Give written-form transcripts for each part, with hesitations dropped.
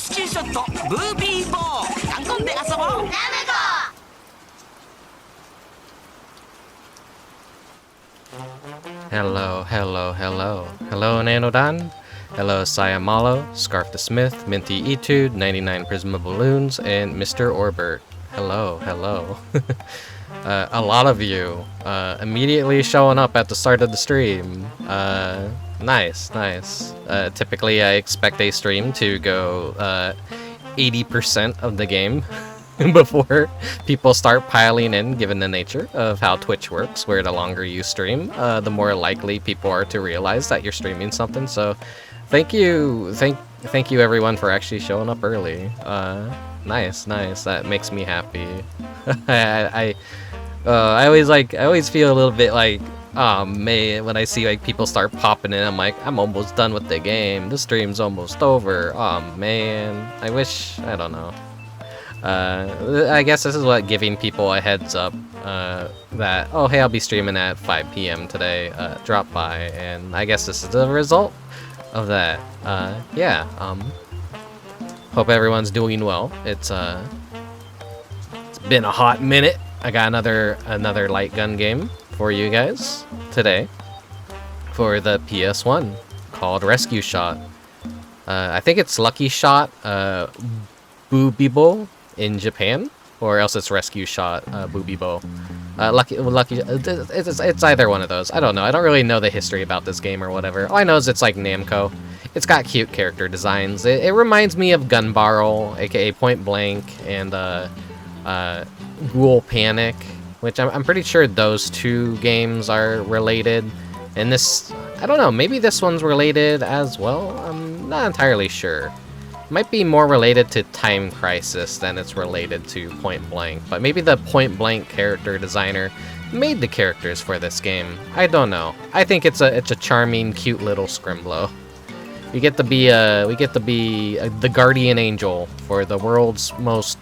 スキューショットブービーボーガンコンで遊ぼう。ナムコ。Hello, hello, hello. Hello, Nanodon. Hello, Sayamalo, Scarf the Smith, Minty Etude, 99 Prisma Balloons, and Mr. Orbert. Hello, hello. A lot of you immediately showing up at the start of the stream. Nice. Typically, I expect a stream to go 80% of the game before people start piling in, given the nature of how Twitch works, where the longer you stream, the more likely people are to realize that you're streaming something. So thank you everyone for actually showing up early. Nice. That makes me happy. I always feel a little bit like, oh man, when I see like people start popping in, I'm like, I'm almost done with the game. The stream's almost over. Oh man, I wish, I don't know. I guess this is what giving people a heads up that, oh hey, I'll be streaming at 5 p.m. today, drop by, and I guess this is the result of that. Yeah, hope everyone's doing well. It's been a hot minute. I got another light gun game for you guys today for the PS1 called Rescue Shot. I think it's Lucky Shot, Boobibo in Japan, or else it's Rescue Shot, Boobibo. Lucky, it's either one of those. I don't know. I don't really know the history about this game or whatever. All I know is it's like Namco. It's got cute character designs. It reminds me of Gun Barrel, aka Point Blank, and Ghoul Panic, which I'm pretty sure those two games are related. And this, I don't know, maybe this one's related as well? I'm not entirely sure. Might be more related to Time Crisis than it's related to Point Blank, but maybe the Point Blank character designer made the characters for this game. I don't know. I think it's a charming, cute little Scrimblo. We get to be the guardian angel for the world's most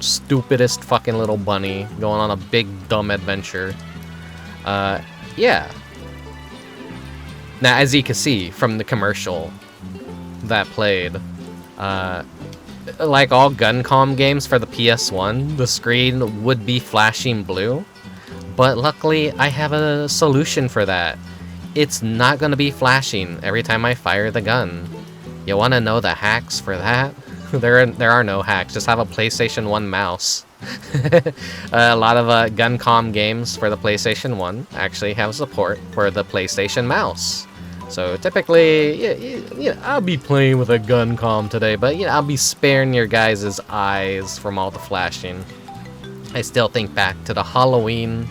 stupidest fucking little bunny going on a big dumb adventure. Yeah. Now, as you can see from the commercial that played, like all Guncom games for the PS1, the screen would be flashing blue, but luckily I have a solution for that. It's not going to be flashing every time I fire the gun. You want to know the hacks for that? There are no hacks, just have a PlayStation 1 mouse. A lot of Guncom games for the PlayStation 1 actually have support for the PlayStation mouse. So typically, I'll be playing with a Guncom today, but I'll be sparing your guys' eyes from all the flashing. I still think back to the Halloween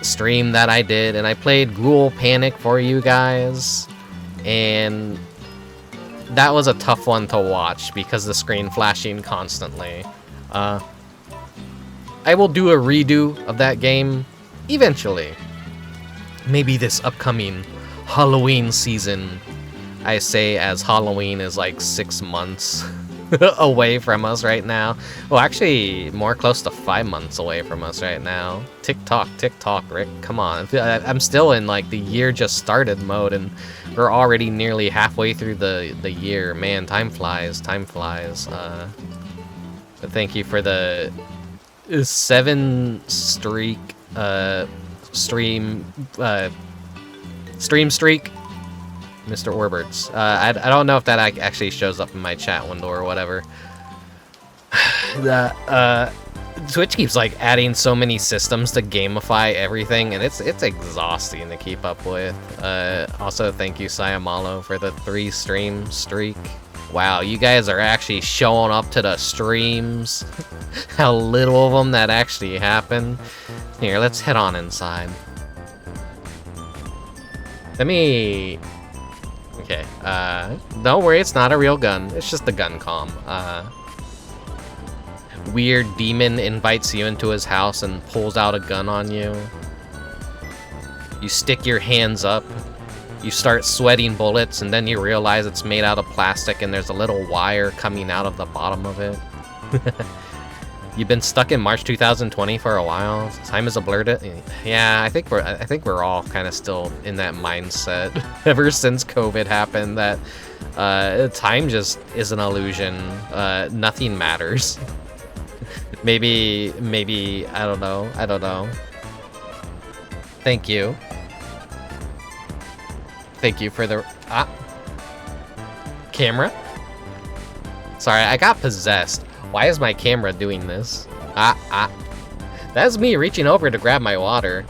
stream that I did, and I played Ghoul Panic for you guys, and that was a tough one to watch because the screen flashing constantly. I will do a redo of that game eventually. Maybe this upcoming Halloween season. I say as Halloween is like 6 months away from us right now. Well, actually, more close to 5 months away from us right now. Tick tock, Rick. Come on. I'm still in like the year just started mode, and we're already nearly halfway through the year. Man, time flies. Thank you for the 7 streak stream streak, Mr. Orberts. I don't know if that actually shows up in my chat window or whatever. Twitch keeps like adding so many systems to gamify everything, and it's exhausting to keep up with. Also, thank you, Sayamalo, for the 3 stream streak. Wow, you guys are actually showing up to the streams. How little of them that actually happen. Here, let's head on inside. Okay, don't worry, it's not a real gun. It's just the Guncom. Weird demon invites you into his house and pulls out a gun on you. You stick your hands up. You start sweating bullets, and then you realize it's made out of plastic and there's a little wire coming out of the bottom of it. You've been stuck in March 2020 for a while. Time is a blur to... Yeah, I think we're all kind of still in that mindset ever since COVID happened, that time just is an illusion. Nothing matters. maybe I don't know. Thank you for the camera. Sorry, I got possessed. Why is my camera doing this? That's me reaching over to grab my water.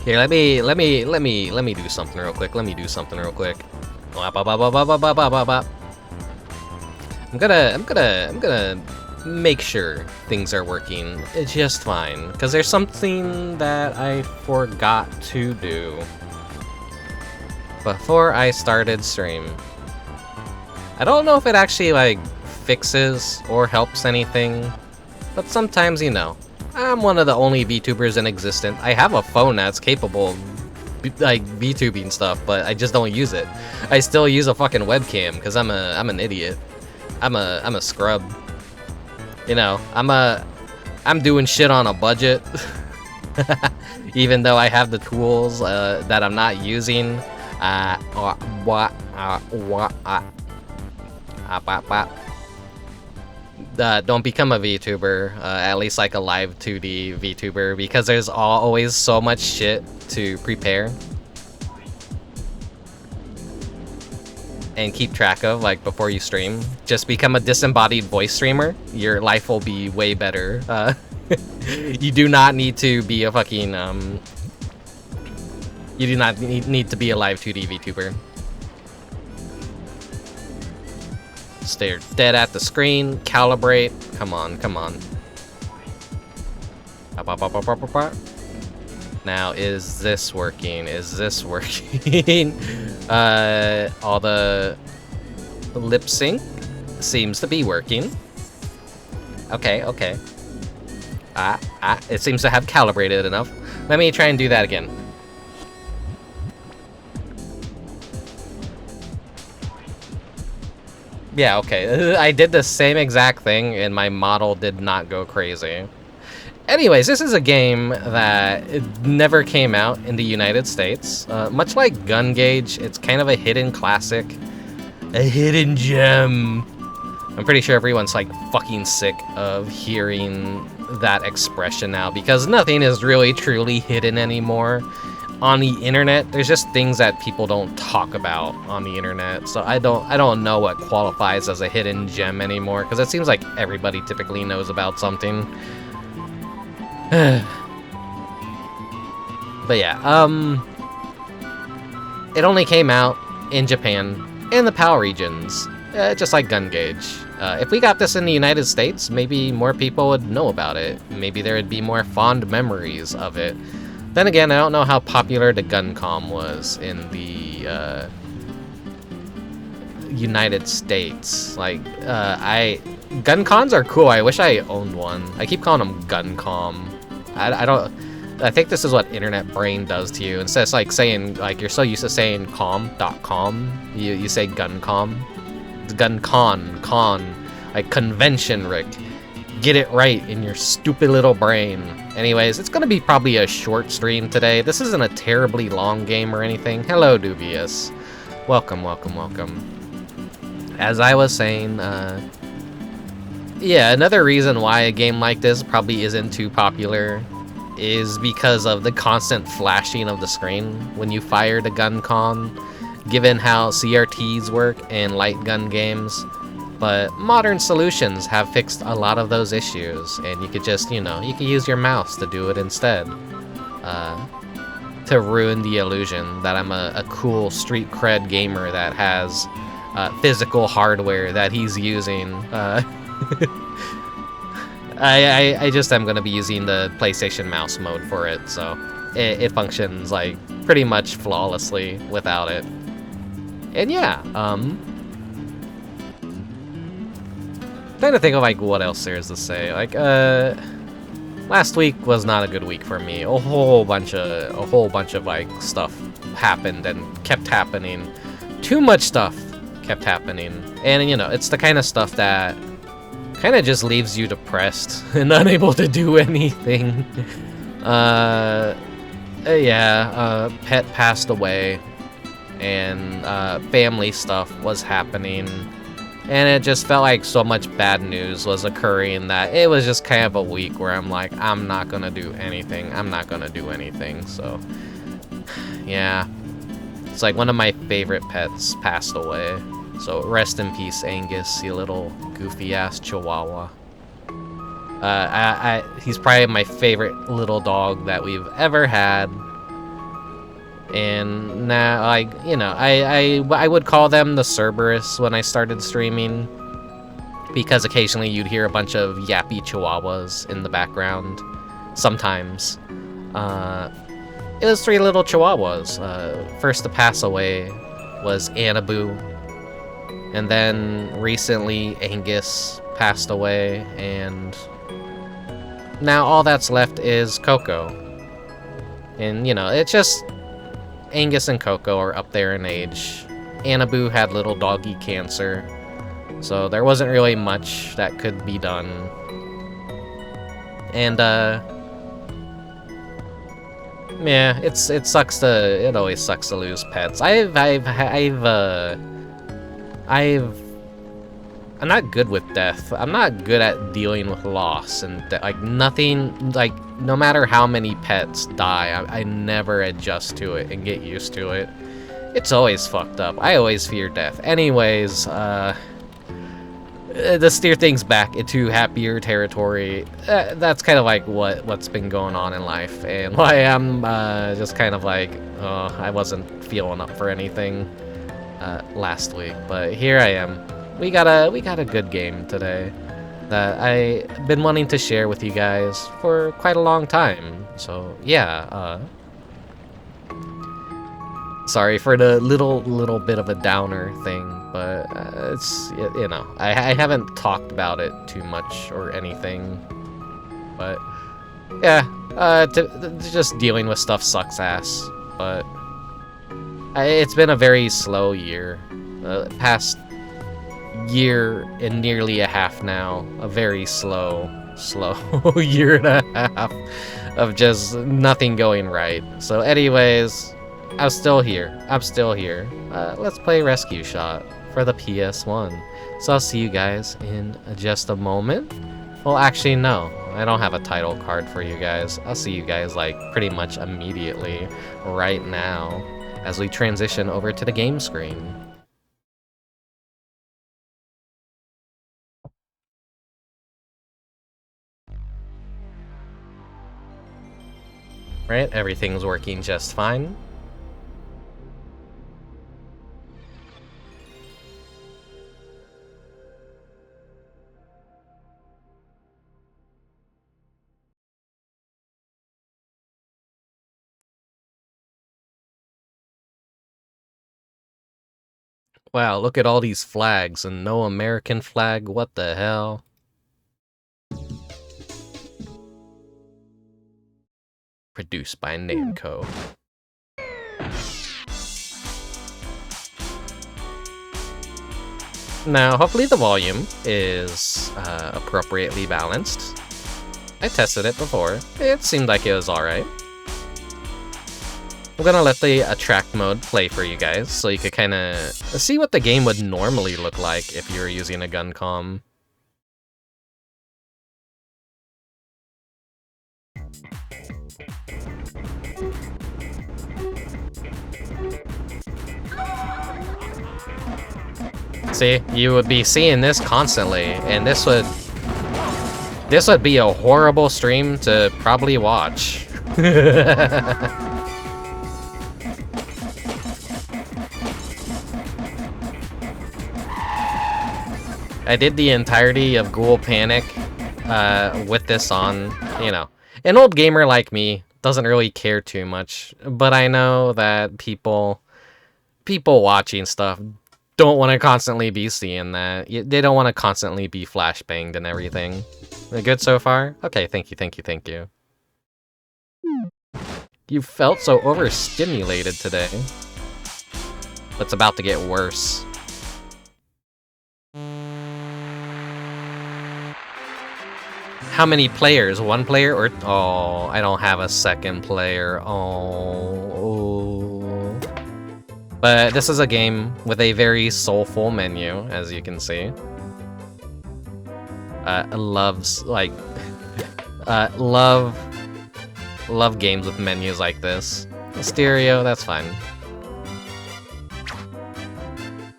Here, let me do something real quick. I'm gonna make sure things are working just fine, because there's something that I forgot to do before I started stream. I don't know if it actually like fixes or helps anything, but sometimes, you know, I'm one of the only VTubers in existence. I have a phone that's capable of like VTubing stuff, but I just don't use it. I still use a fucking webcam because I'm an idiot. I'm a scrub. You know, I'm doing shit on a budget. Even though I have the tools that I'm not using. Don't become a VTuber, at least like a live 2D VTuber, because there's always so much shit to prepare and keep track of, like, before you stream. Just become a disembodied voice streamer. Your life will be way better. You do not need to be a fucking, you do not need to be a live 2D VTuber. Stare dead at the screen, calibrate. Come on. Now, is this working? All the lip sync seems to be working. Okay. It seems to have calibrated enough. Let me try and do that again. Yeah, okay. I did the same exact thing and my model did not go crazy. Anyways, this is a game that never came out in the United States. Much like Gun Gauge, it's kind of a hidden classic. A hidden gem. I'm pretty sure everyone's like fucking sick of hearing that expression now, because nothing is really truly hidden anymore. On the internet, there's just things that people don't talk about on the internet. So I don't know what qualifies as a hidden gem anymore, because it seems like everybody typically knows about something. But yeah, it only came out in Japan, in the PAL regions, just like Gun Gauge. If we got this in the United States, maybe more people would know about it. Maybe there would be more fond memories of it. Then again, I don't know how popular the GunCom was in the United States. Like, GunCons are cool. I wish I owned one. I keep calling them GunCom. I think this is what internet brain does to you. Instead of like saying, like, you're so used to saying com.com, you say GunCom. GunCon, like convention, Rick. Get it right in your stupid little brain. Anyways, it's gonna be probably a short stream today. This isn't a terribly long game or anything. Hello, Dubious. Welcome. As I was saying, yeah, another reason why a game like this probably isn't too popular is because of the constant flashing of the screen when you fire the GunCon, given how CRTs work in light gun games. But modern solutions have fixed a lot of those issues, and you could just, you know, you could use your mouse to do it instead. To ruin the illusion that I'm a cool street cred gamer that has physical hardware that he's using. I just am going to be using the PlayStation mouse mode for it, so it functions like pretty much flawlessly without it. And yeah, Trying to think of like what else there is to say. Like last week was not a good week for me. A whole bunch of like stuff happened and kept happening. Too much stuff kept happening. And you know, it's the kind of stuff that kind of just leaves you depressed and unable to do anything. Pet passed away and family stuff was happening. And it just felt like so much bad news was occurring that it was just kind of a week where I'm like, I'm not gonna do anything. So, yeah. It's like one of my favorite pets passed away. So rest in peace, Angus, you little goofy-ass chihuahua. He's probably my favorite little dog that we've ever had. And now, like, you know, I would call them the Cerberus when I started streaming, because occasionally you'd hear a bunch of yappy chihuahuas in the background. Sometimes. It was 3 little chihuahuas. First to pass away was Annaboo, and then recently Angus passed away, and now all that's left is Coco. And, you know, it's just Angus and Coco are up there in age. Annaboo had little doggy cancer, so there wasn't really much that could be done. And yeah, it always sucks to lose pets. I'm not good with death. I'm not good at dealing with loss and like nothing, like no matter how many pets die, I never adjust to it and get used to it. It's always fucked up. I always fear death. Anyways, to steer things back into happier territory, that's kind of like what's been going on in life, and why I'm just kind of like, I wasn't feeling up for anything last week, but here I am. We got a good game today that I've been wanting to share with you guys for quite a long time. So yeah, sorry for the little bit of a downer thing, but it's, you know, I haven't talked about it too much or anything, but yeah, just dealing with stuff sucks ass. But it's been a very slow year, past year and nearly a half now, a very slow year and a half of just nothing going right. So anyways, I'm still here. Let's play Rescue Shot for the PS1. So I'll see you guys in just a moment. Well, actually, no. I don't have a title card for you guys. I'll see you guys, like, pretty much immediately right now as we transition over to the game screen. Right, everything's working just fine. Wow, look at all these flags and no American flag, what the hell? Produced by Namco. Now, hopefully the volume is appropriately balanced. I tested it before. It seemed like it was alright. I'm gonna let the attract mode play for you guys, so you could kinda see what the game would normally look like if you were using a gun comm. See, you would be seeing this constantly, and this would be a horrible stream to probably watch. I did the entirety of Ghoul Panic with this on, you know. An old gamer like me doesn't really care too much, but I know that people watching stuff don't want to constantly be seeing that. They don't want to constantly be flashbanged and everything. Good so far? Okay, thank you, thank you, thank you. You felt so overstimulated today. It's about to get worse. How many players? One player or... Oh, I don't have a second player. Oh. But this is a game with a very soulful menu, as you can see. Loves, like... love games with menus like this. Stereo, that's fine.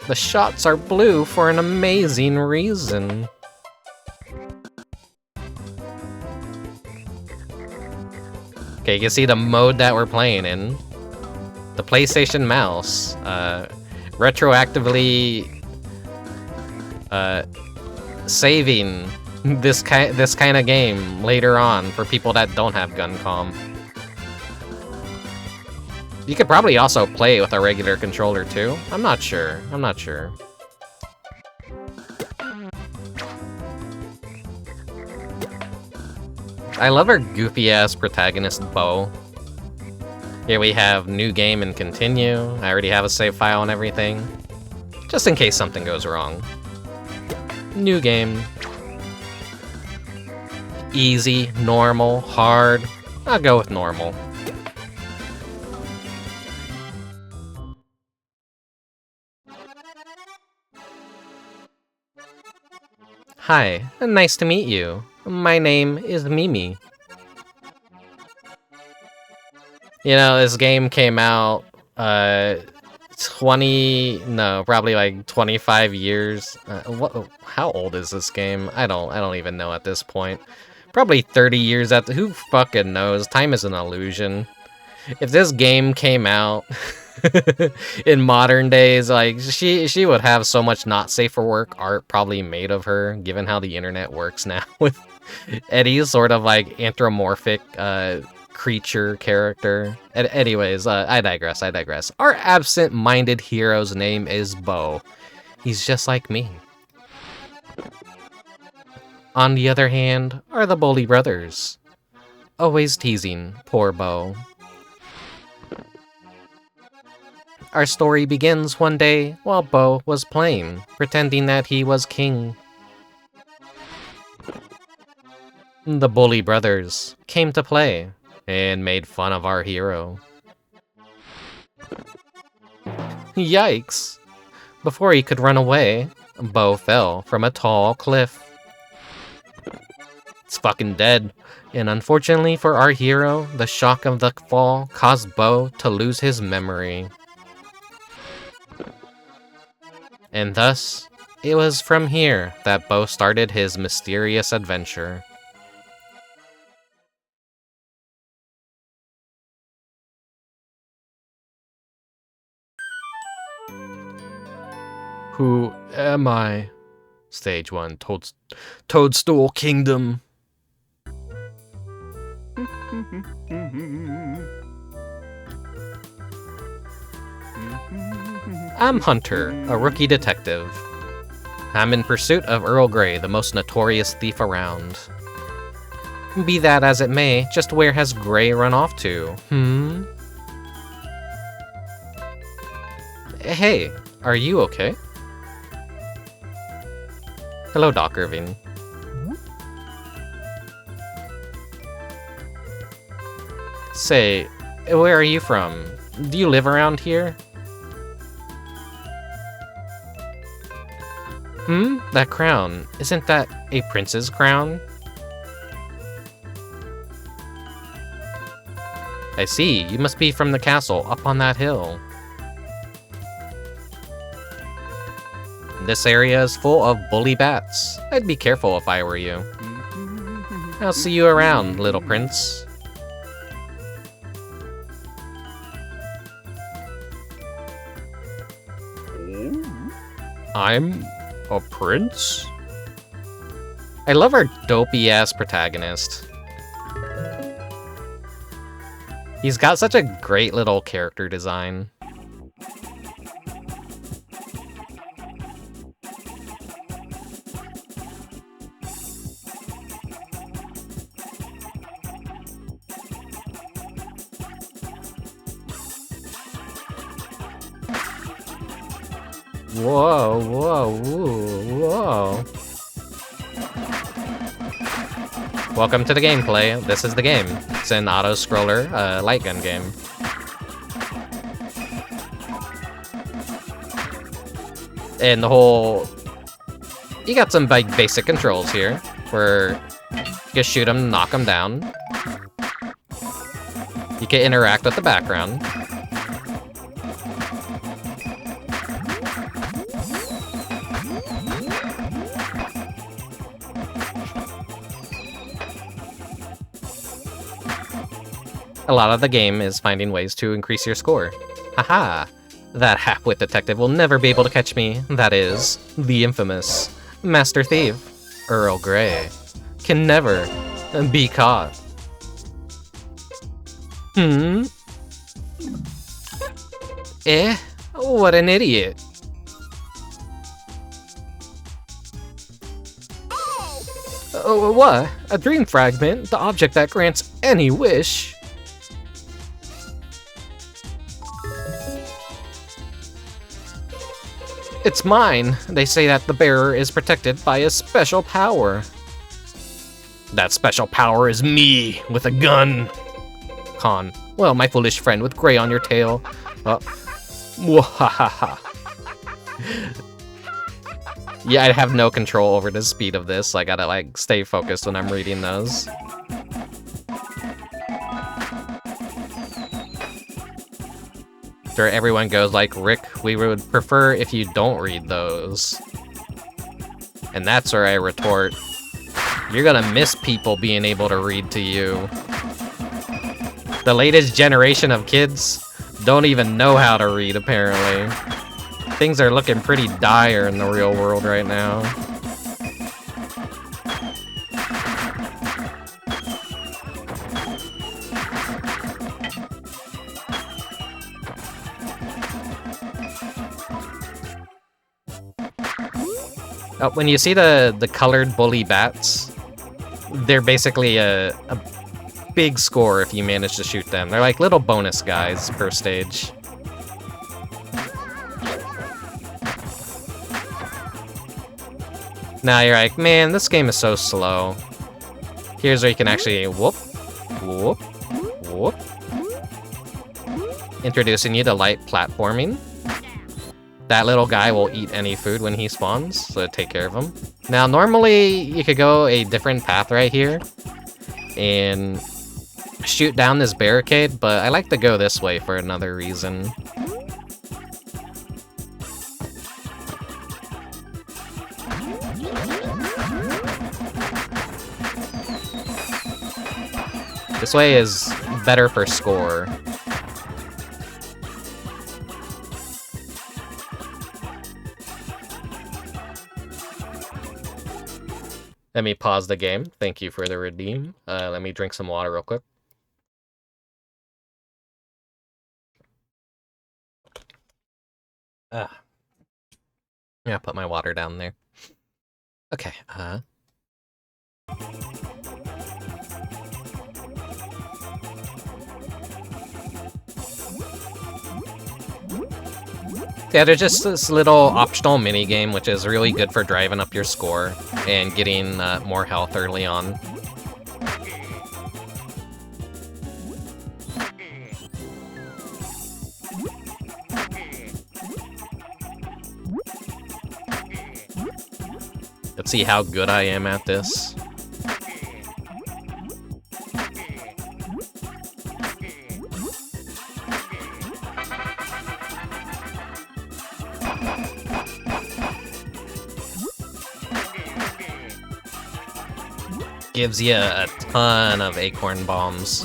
The shots are blue for an amazing reason. Okay, you can see the mode that we're playing in. The PlayStation mouse. Retroactively saving this kind of game later on for people that don't have gun comm. You could probably also play with a regular controller too. I'm not sure. I'm not sure. I love our goofy-ass protagonist, Bo. Here we have new game and continue. I already have a save file and everything. Just in case something goes wrong. New game. Easy, normal, hard. I'll go with normal. Hi, nice to meet you. My name is Mimi. You know, this game came out, probably like 25 years. How old is this game? I don't even know at this point. Probably 30 years at who fucking knows? Time is an illusion. If this game came out in modern days, like she would have so much not safe for work art probably made of her, given how the internet works now with Eddie's sort of like anthropomorphic creature character. Anyways, I digress. Our absent-minded hero's name is Bo. He's just like me. On the other hand, are the Bully brothers. Always teasing poor Bo. Our story begins one day while Bo was playing, pretending that he was king. The Bully brothers came to play and made fun of our hero. Yikes! Before he could run away, Bo fell from a tall cliff. It's fucking dead. And unfortunately for our hero, the shock of the fall caused Bo to lose his memory. And thus, it was from here that Bo started his mysterious adventure. Who am I? Stage 1, Toadstool Kingdom. I'm Hunter, a rookie detective. I'm in pursuit of Earl Grey, the most notorious thief around. Be that as it may, just where has Grey run off to, Hey, are you okay? Hello, Doc Irving. Say, where are you from? Do you live around here? That crown. Isn't that a prince's crown? I see. You must be from the castle up on that hill. This area is full of bully bats. I'd be careful if I were you. I'll see you around, little prince. I'm a prince? I love our dopey-ass protagonist. He's got such a great little character design. Whoa, whoa, whoa, whoa. Welcome to the gameplay. This is the game. It's an auto-scroller, light gun game. And the whole... You got some basic controls here, where you can shoot them, knock them down. You can interact with the background. A lot of the game is finding ways to increase your score. Haha! That half-wit detective will never be able to catch me. That is, the infamous Master Thief, Earl Grey, can never be caught. Eh? What an idiot. Oh, what? A dream fragment? The object that grants any wish? It's mine. They say that the bearer is protected by a special power. That special power is me, with a gun. Con. Well, my foolish friend with gray on your tail. Mwahaha. Yeah, I have no control over the speed of this, so I gotta, like, stay focused when I'm reading those. Sure, everyone goes like, Rick, we would prefer if you don't read those. And that's where I retort, you're gonna miss people being able to read to you. The latest generation of kids don't even know how to read, apparently. Things are looking pretty dire in the real world right now. When you see the colored bully bats, they're basically a big score if you manage to shoot them. They're like little bonus guys per stage. Now you're like, man, this game is so slow. Here's where you can actually whoop, whoop, whoop. Introducing you to light platforming. That little guy will eat any food when he spawns, so take care of him. Now, normally, you could go a different path right here and shoot down this barricade, but I like to go this way for another reason. This way is better for score. Let me pause the game. Thank you for the redeem. Let me drink some water real quick. Yeah, put my water down there. Okay, yeah, there's just this little optional mini-game which is really good for driving up your score and getting more health early on. Let's see how good I am at this. Gives you a ton of acorn bombs,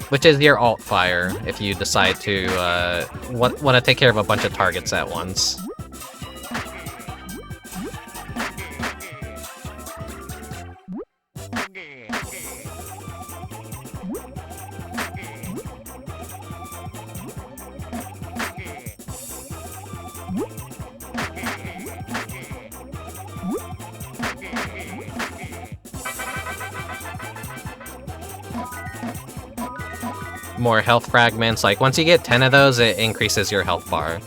which is your alt fire if you decide to want to take care of a bunch of targets at once. More health fragments. Like, once you get 10 of those, it increases your health bar.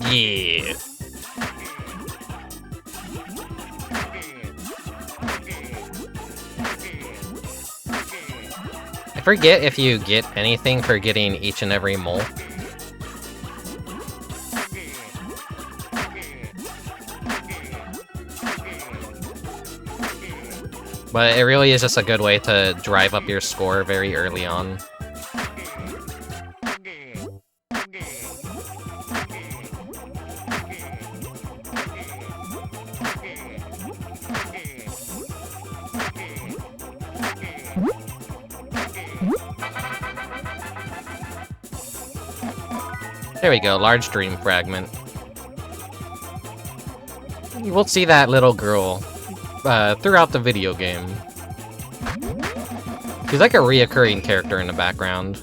Yeah. I forget if you get anything for getting each and every mole. But it really is just a good way to drive up your score very early on. There we go, large dream fragment. We'll see that little girl throughout the video game. She's like a reoccurring character in the background.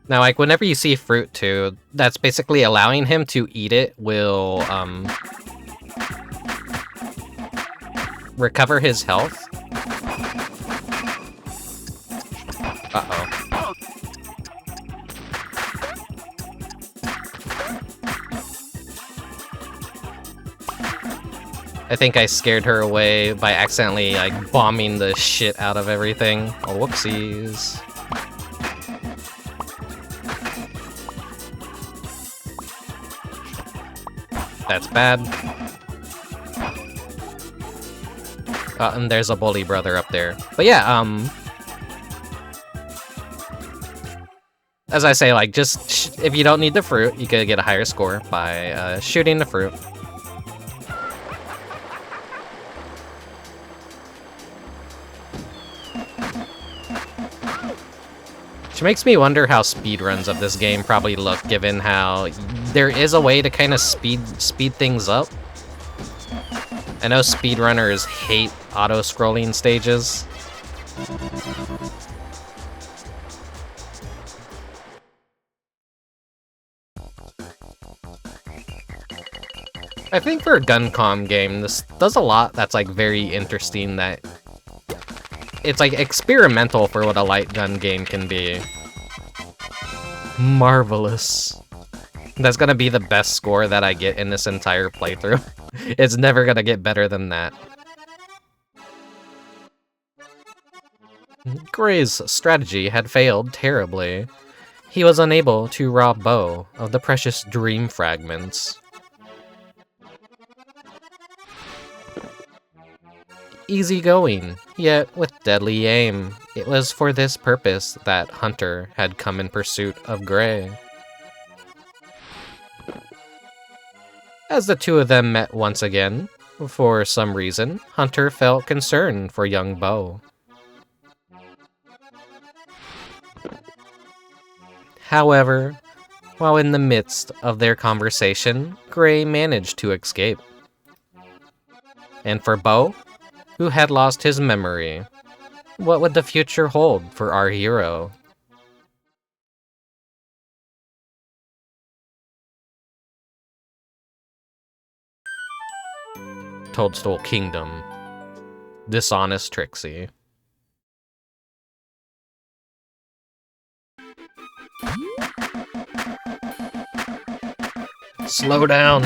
Now, like, whenever you see fruit, too, that's basically allowing him to eat it will, recover his health. Uh-oh. I think I scared her away by accidentally, like, bombing the shit out of everything. Oh, whoopsies. That's bad. And there's a bully brother up there. But yeah, as I say, like, just if you don't need the fruit, you could get a higher score by shooting the fruit. Which makes me wonder how speedruns of this game probably look, given how there is a way to kind of speed things up. I know speedrunners hate auto-scrolling stages. I think for a Guncom game, this does a lot that's like very interesting, that it's like experimental for what a light gun game can be. Marvelous. That's gonna be the best score that I get in this entire playthrough. It's never gonna get better than that. Gray's strategy had failed terribly. He was unable to rob Bo of the precious dream fragments. Easy going, yet with deadly aim. It was for this purpose that Hunter had come in pursuit of Gray. As the two of them met once again, for some reason, Hunter felt concern for young Bo. However, while in the midst of their conversation, Gray managed to escape. And for Bo, who had lost his memory, what would the future hold for our hero? Toadstool Kingdom. Dishonest Trixie. Slow down.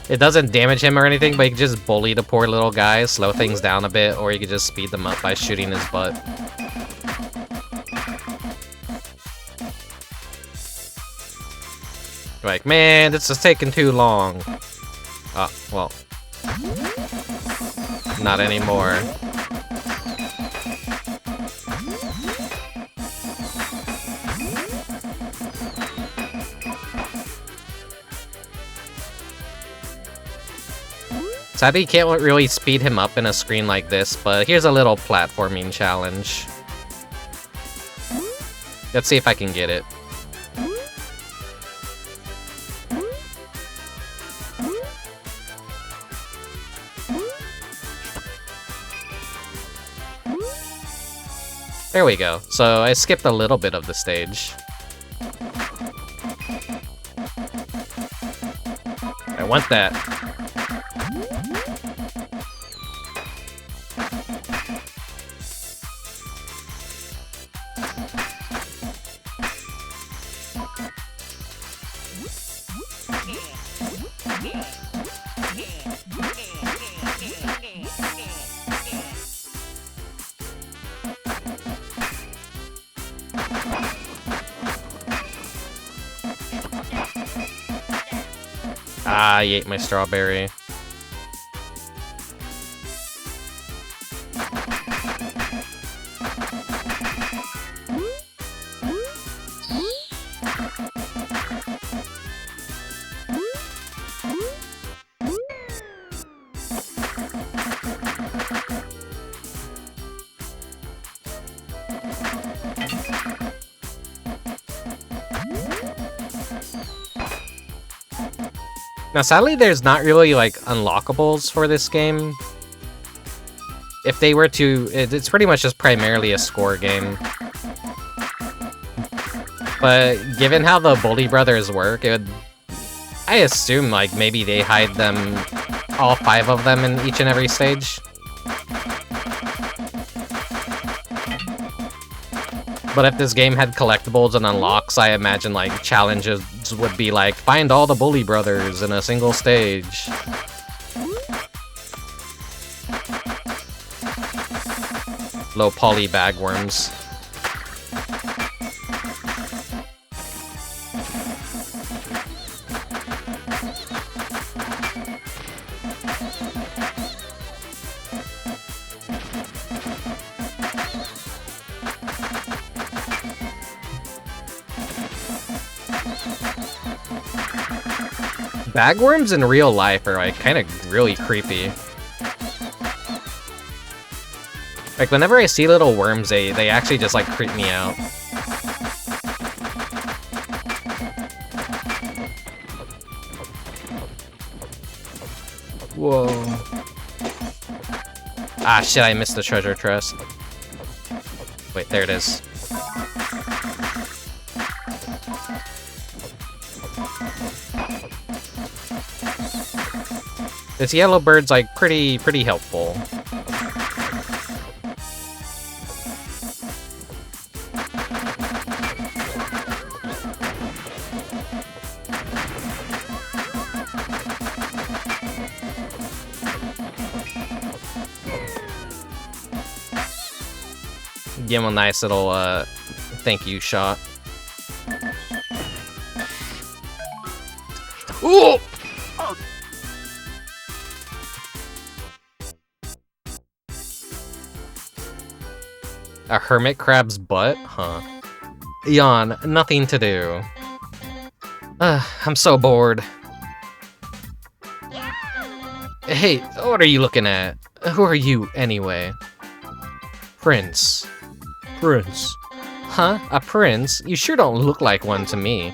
It doesn't damage him or anything, but you can just bully the poor little guy, slow things down a bit, or you can just speed them up by shooting his butt. Like, man, this is taking too long. Oh, well. Not anymore. Sadly, you can't really speed him up in a screen like this, but here's a little platforming challenge. Let's see if I can get it. There we go. So I skipped a little bit of the stage. I want that. Ah, I ate my strawberry. Now, sadly, there's not really, like, unlockables for this game. If they were to... It's pretty much just primarily a score game. But given how the Bully Brothers work, it would... I assume, like, maybe they hide them, all 5 of them in each and every stage. But if this game had collectibles and unlocks, I imagine, like, challenges would be like, find all the Bully Brothers in a single stage. Low poly bagworms. Bagworms in real life are, like, kind of really creepy. Like, whenever I see little worms, they actually just, like, creep me out. Whoa. Ah, shit, I missed the treasure chest. Wait, there it is. This yellow bird's, like, pretty helpful. Give him a nice little, thank you shot. Ooh! A hermit crab's butt? Huh. Yawn, nothing to do. I'm so bored. Hey, what are you looking at? Who are you, anyway? Prince. Prince. Huh? A prince? You sure don't look like one to me.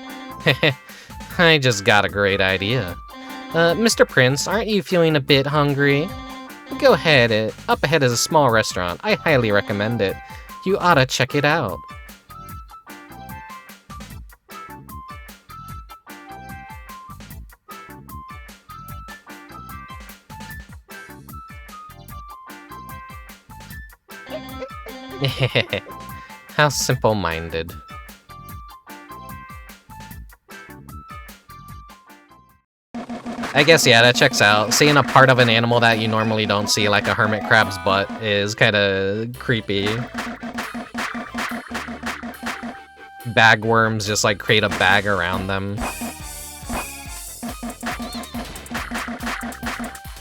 I just got a great idea. Mr. Prince, aren't you feeling a bit hungry? Go ahead, up ahead is a small restaurant. I highly recommend it. You oughta check it out. How simple-minded. I guess, yeah, that checks out. Seeing a part of an animal that you normally don't see, like a hermit crab's butt, is kinda creepy. Bagworms just, like, create a bag around them.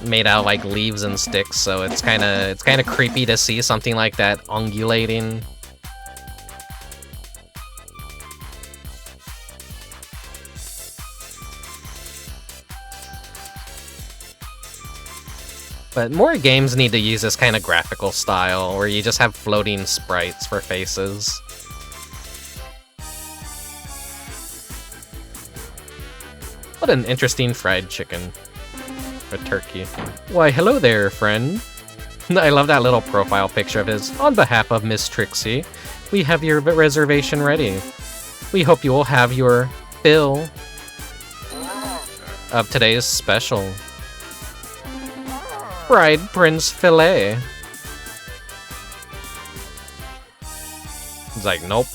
Made out of, like, leaves and sticks, so it's kinda creepy to see something like that ungulating. But more games need to use this kind of graphical style, where you just have floating sprites for faces. What an interesting fried chicken. Or turkey. Why, hello there, friend. I love that little profile picture of his. On behalf of Miss Trixie, We have your reservation ready. We hope you will have your fill of today's special. Fried Prince Filet. He's like, nope.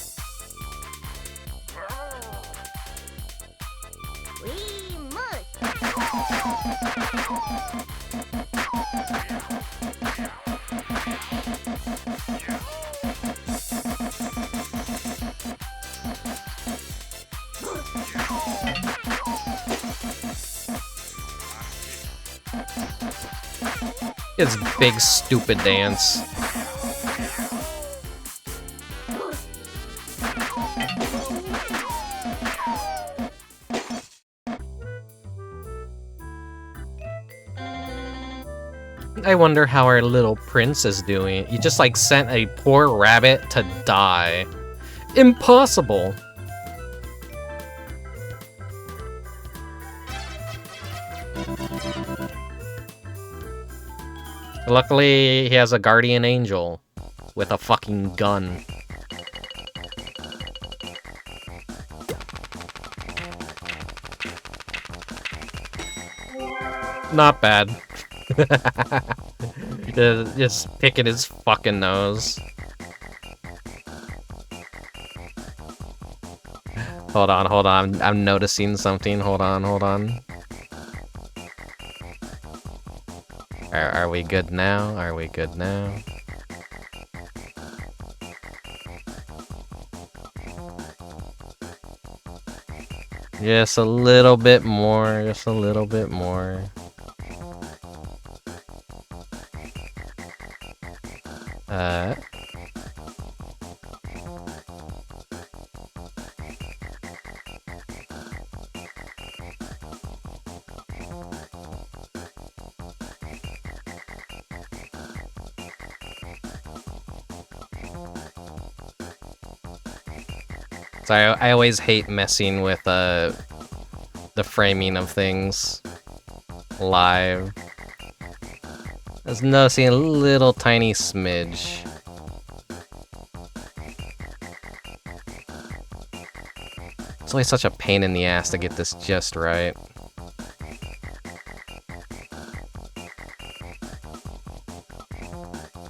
His big stupid dance. I wonder how our little prince is doing. You just like sent a poor rabbit to die. Impossible! Luckily, he has a guardian angel with a fucking gun. Not bad. Just picking his fucking nose. Hold on. I'm noticing something. Hold on. Are we good now? Just a little bit more. So I always hate messing with the framing of things live. I was noticing a little tiny smidge. It's always such a pain in the ass to get this just right.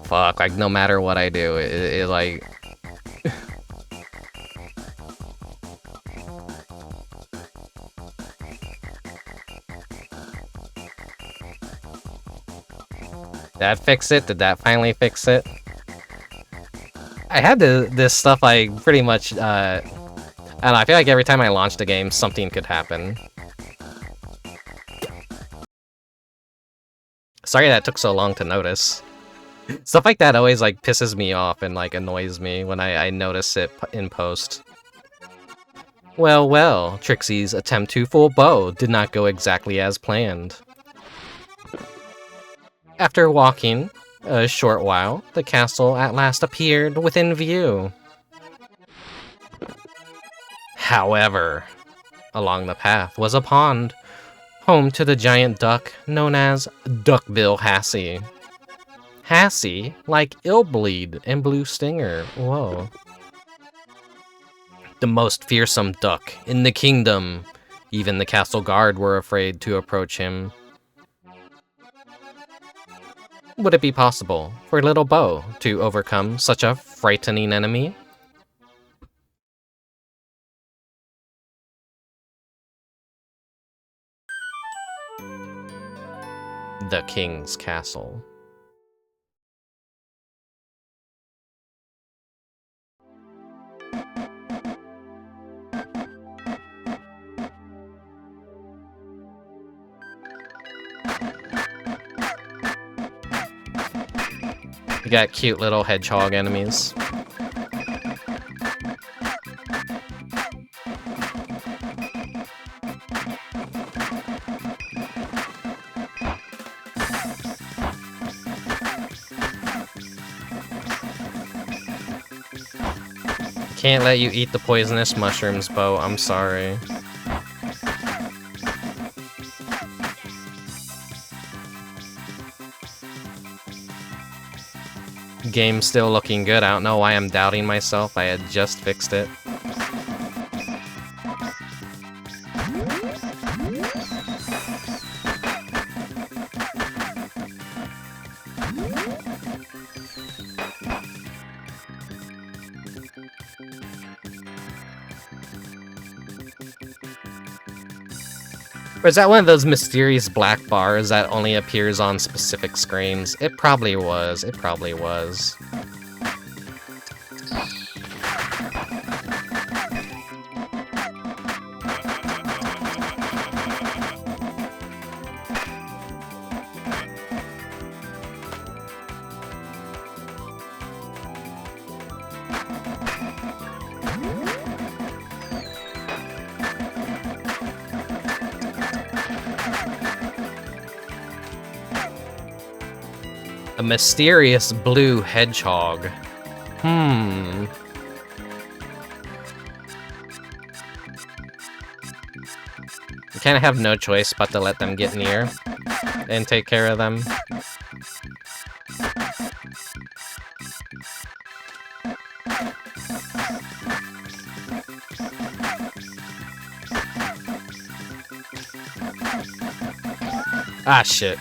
Fuck, like no matter what I do, it like... Did that fix it? Did that finally fix it? I had this stuff like pretty much, I don't know, I feel like every time I launched a game, something could happen. Sorry that took so long to notice. Stuff like that always like pisses me off and like annoys me when I notice it in post. Well, Trixie's attempt to fool Bo did not go exactly as planned. After walking a short while, the castle at last appeared within view. However, along the path was a pond, home to the giant duck known as Duckbill Hassy. Hassy, like Illbleed and Blue Stinger, whoa. The most fearsome duck in the kingdom. Even the castle guard were afraid to approach him. Would it be possible for little Bo to overcome such a frightening enemy? The King's Castle. You got cute little hedgehog enemies. Can't let you eat the poisonous mushrooms, Bo. I'm sorry. Game's still looking good. I don't know why I'm doubting myself. I had just fixed it. Or is that one of those mysterious black bars that only appears on specific screens? It probably was. It probably was. A mysterious blue hedgehog. You kind of have no choice but to let them get near and take care of them. Ah, shit.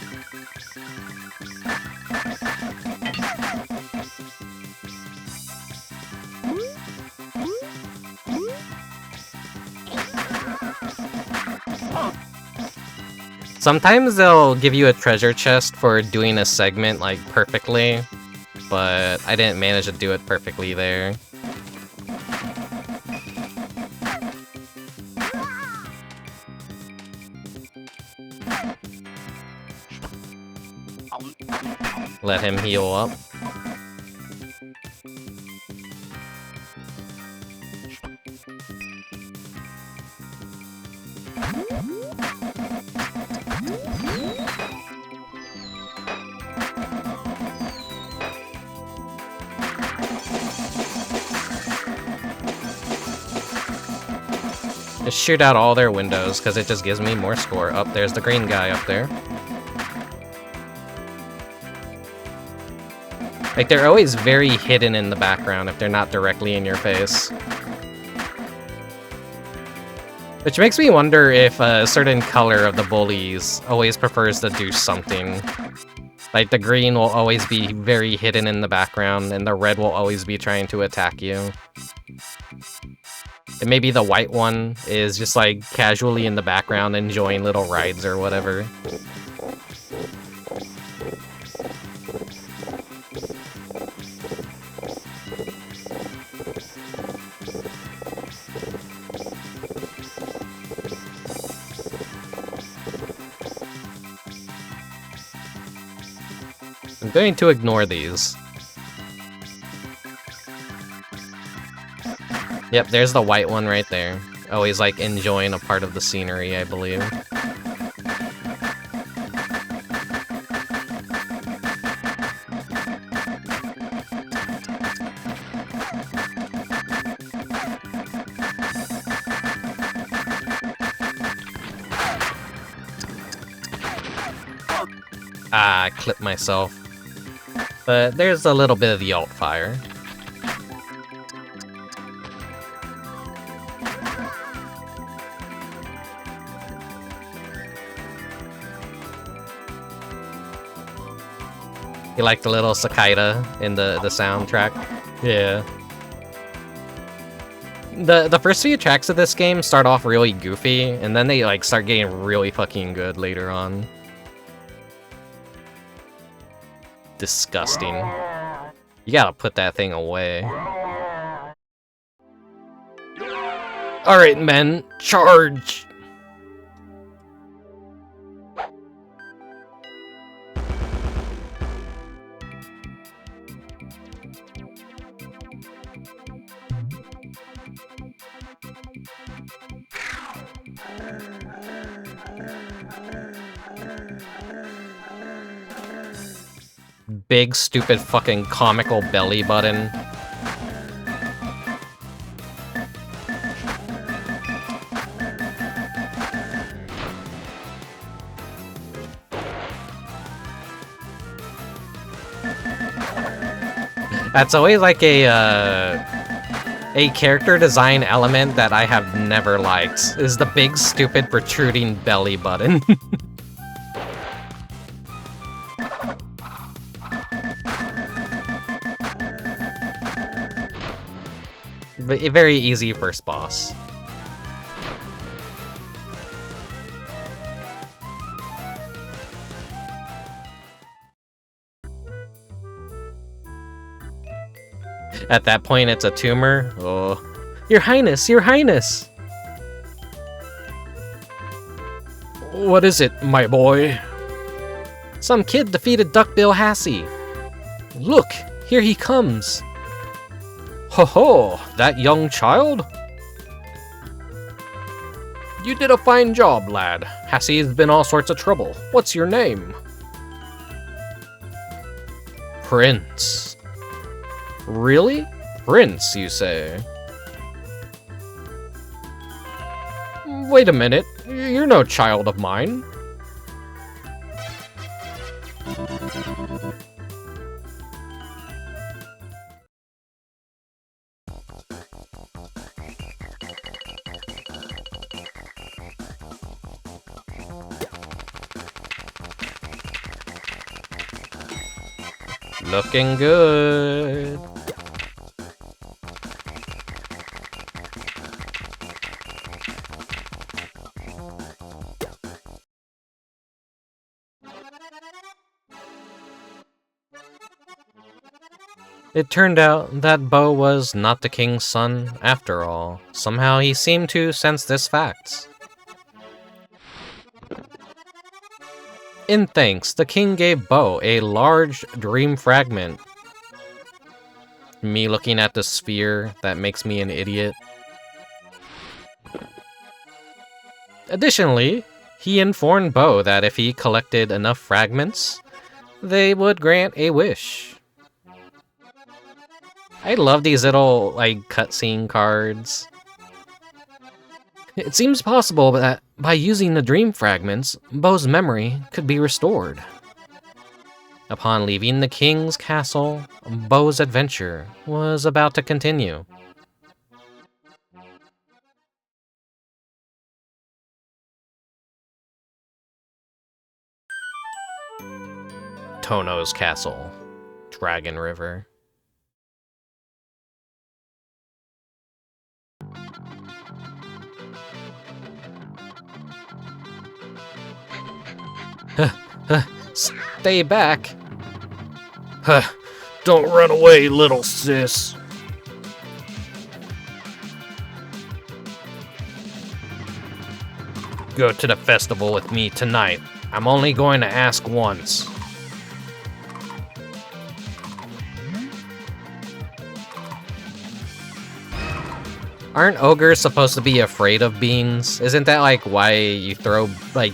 Sometimes they'll give you a treasure chest for doing a segment, like, perfectly, but I didn't manage to do it perfectly there. Let him heal up. Just shoot out all their windows, because it just gives me more score. Up there's the green guy up there. Like, they're always very hidden in the background if they're not directly in your face. Which makes me wonder if a certain color of the bullies always prefers to do something. Like, the green will always be very hidden in the background, and the red will always be trying to attack you. And maybe the white one is just, like, casually in the background enjoying little rides or whatever. I'm going to ignore these. Yep, there's the white one right there. Always, like, enjoying a part of the scenery, I believe. Ah, I clipped myself. But there's a little bit of the alt fire. You like the little cicada in the soundtrack? Yeah. The first few tracks of this game start off really goofy, and then they like start getting really fucking good later on. Disgusting. You gotta put that thing away. Alright, men, charge! Big, stupid, fucking comical belly button. That's always like a character design element that I have never liked, is the big, stupid, protruding belly button. Very easy first boss. At that point, it's a tumor. Oh. Your Highness! Your Highness! What is it, my boy? Some kid defeated Duckbill Hassy. Look! Here he comes! Ho ho! That young child? You did a fine job, lad. Hassy's been all sorts of trouble. What's your name? Prince. Really? Prince, you say? Wait a minute. You're no child of mine. Looking good. It turned out that Bo was not the king's son after all. Somehow he seemed to sense this fact. In thanks, the king gave Bo a large dream fragment. Me looking at the sphere, that makes me an idiot. Additionally, he informed Bo that if he collected enough fragments, they would grant a wish. I love these little, like, cutscene cards. It seems possible that by using the dream fragments, Bo's memory could be restored. Upon leaving the king's castle, Bo's adventure was about to continue. Tono's castle, Dragon River. Stay back. Don't run away, little sis. Go to the festival with me tonight. I'm only going to ask once. Aren't ogres supposed to be afraid of beans? Isn't that like why you throw like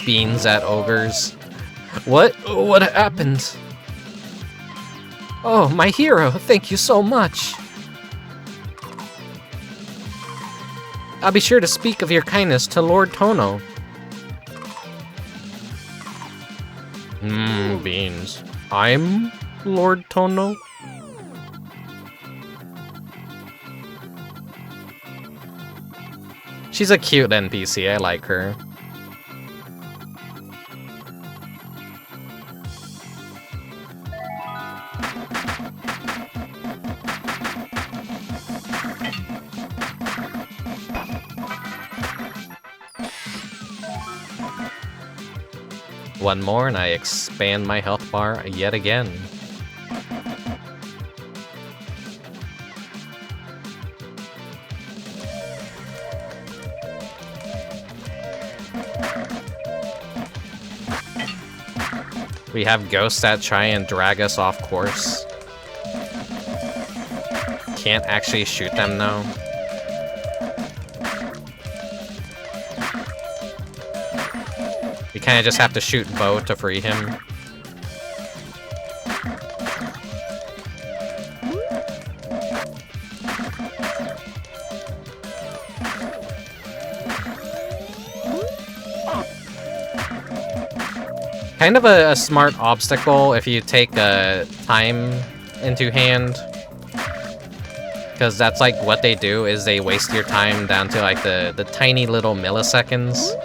beans at ogres? What happened? Oh, my hero, thank you so much. I'll be sure to speak of your kindness to Lord Tono. Beans. I'm Lord Tono? She's a cute NPC, I like her. One more and I expand my health bar yet again. We have ghosts that try and drag us off course. Can't actually shoot them though. We kind of just have to shoot Bo to free him. Kind of a smart obstacle if you take time into hand. Because that's like what they do, is they waste your time down to like the tiny little milliseconds.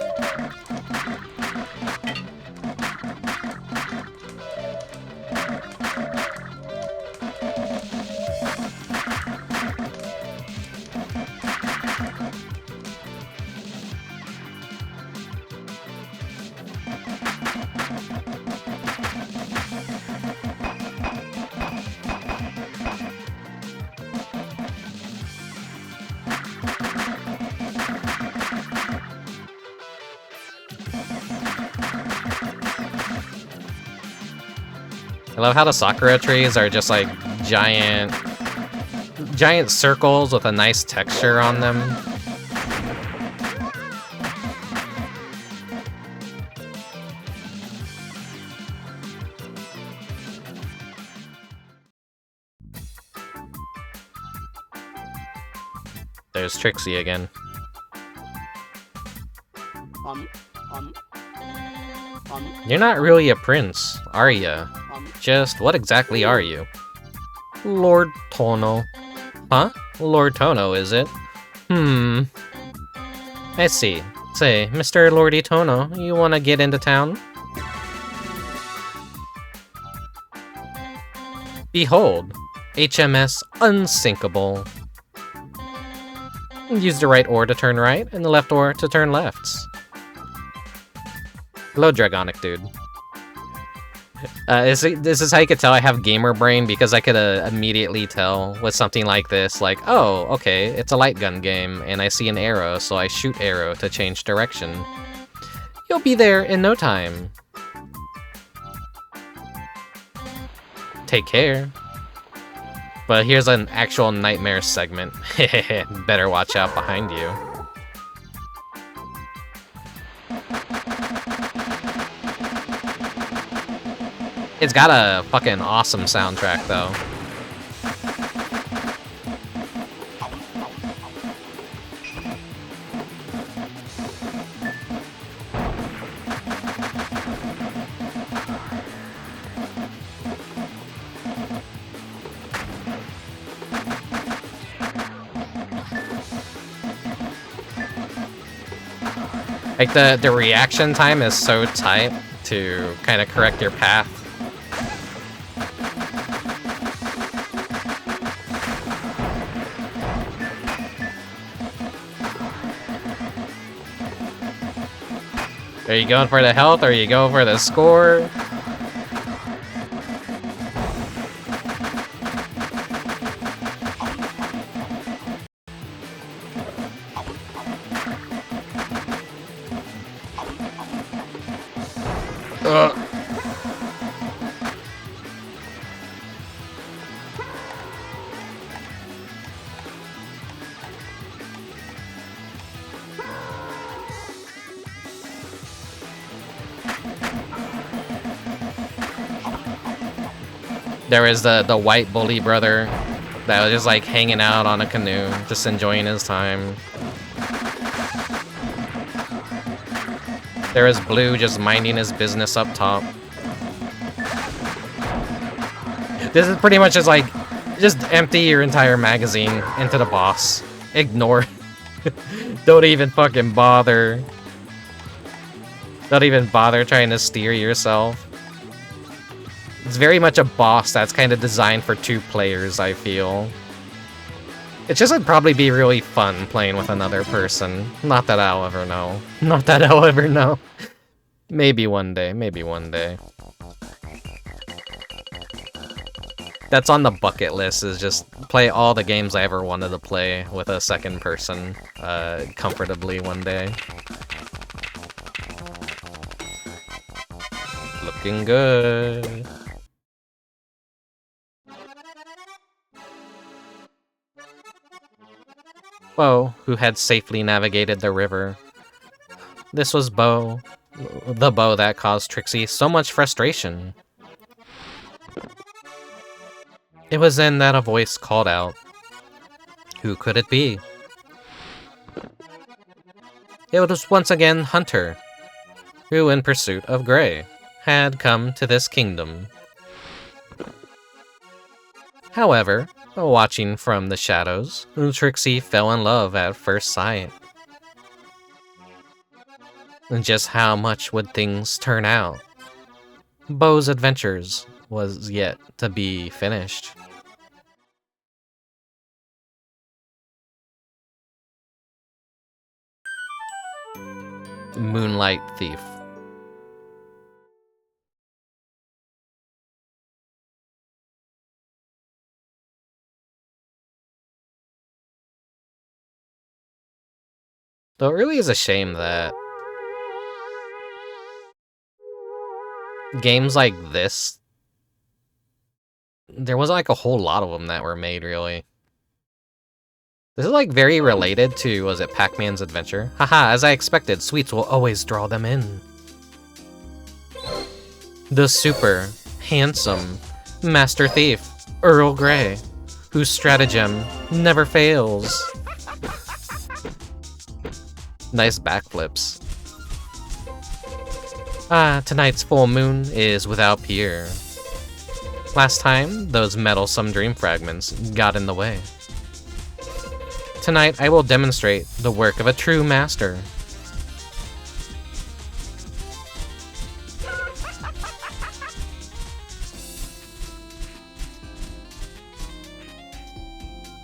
I love how the Sakura trees are just like giant circles with a nice texture on them. There's Trixie again. You're not really a prince, are ya? Just what exactly are you? Lord Tono. Huh? Lord Tono, is it? I see. Say, Mr. Lordy Tono, you wanna get into town? Behold, HMS Unsinkable. Use the right oar to turn right, and the left oar to turn lefts. Hello, Dragonic Dude. This is how you could tell I have gamer brain, because I could immediately tell with something like this, like, oh, okay, it's a light gun game, and I see an arrow, so I shoot arrow to change direction. You'll be there in no time. Take care. But here's an actual nightmare segment. Better watch out behind you. It's got a fucking awesome soundtrack, though. Like, the reaction time is so tight to kind of correct your path. Are you going for the health, or are you going for the score? There was the white bully brother that was just like hanging out on a canoe, just enjoying his time. There was Blue just minding his business up top. This is pretty much just like, just empty your entire magazine into the boss. Ignore it. Don't even fucking bother. Don't even bother trying to steer yourself. It's very much a boss that's kind of designed for 2 players, I feel. It just would probably be really fun playing with another person. Not that I'll ever know. Not that I'll ever know. Maybe one day, maybe one day. That's on the bucket list, is just play all the games I ever wanted to play with a second person comfortably one day. Looking good. Bo, who had safely navigated the river. This was Bo, the Bo that caused Trixie so much frustration. It was then that a voice called out. Who could it be? It was once again Hunter, who in pursuit of Gray. had come to this kingdom. However, watching from the shadows, Trixie fell in love at first sight. Just how much would things turn out? Bo's adventures was yet to be finished. Moonlight Thief. Though it really is a shame that games like this, there wasn't like a whole lot of them that were made, really. This is like very related to, was it Pac-Man's Adventure? Haha, as I expected, sweets will always draw them in. The super, handsome, Master Thief, Earl Grey, whose stratagem never fails. Nice backflips. Ah, tonight's full moon is without peer. Last time, those meddlesome dream fragments got in the way. Tonight, I will demonstrate the work of a true master.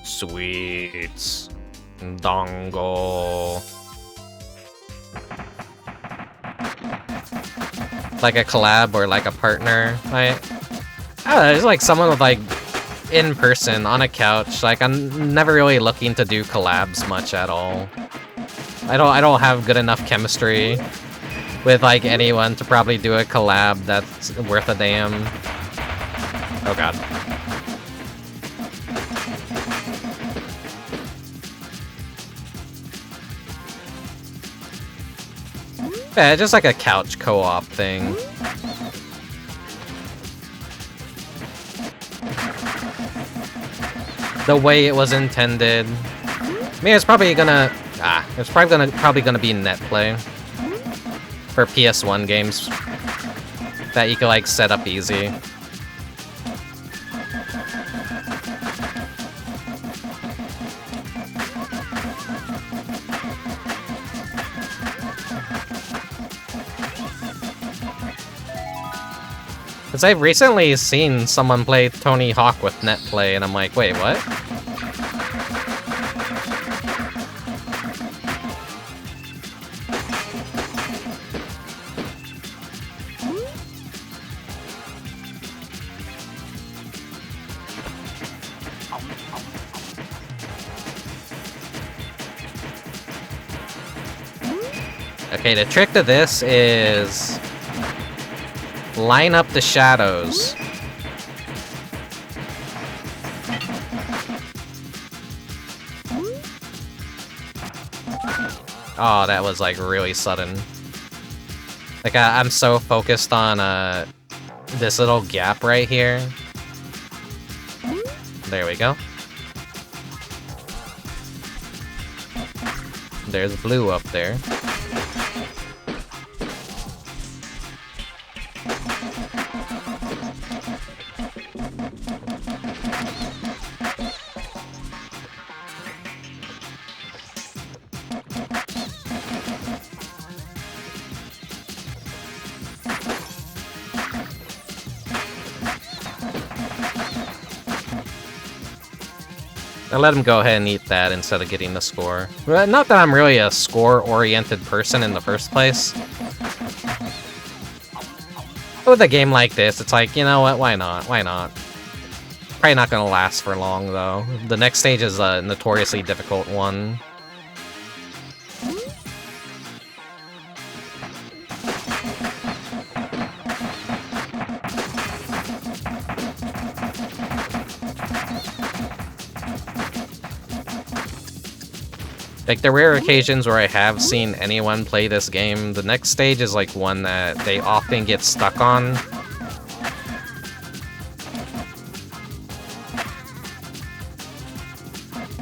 Sweets. Dongle. Like a collab or like a partner. I don't know, it's like someone with like in person on a couch. Like I'm never really looking to do collabs much at all. I don't have good enough chemistry with like anyone to probably do a collab that's worth a damn. Oh god. Yeah, just like a couch co-op thing. The way it was intended. I mean, it's probably gonna be net play for PS1 games that you can like set up easy. Because I've recently seen someone play Tony Hawk with netplay, and I'm like, wait, what? Okay, the trick to this is line up the shadows. Oh, that was like really sudden. Like I'm so focused on this little gap right here. There we go. There's blue up there. I let him go ahead and eat that instead of getting the score. Not that I'm really a score-oriented person in the first place. But with a game like this, it's like, you know what, why not? Why not? Probably not gonna last for long, though. The next stage is a notoriously difficult one. Like, the rare occasions where I have seen anyone play this game, the next stage is like one that they often get stuck on.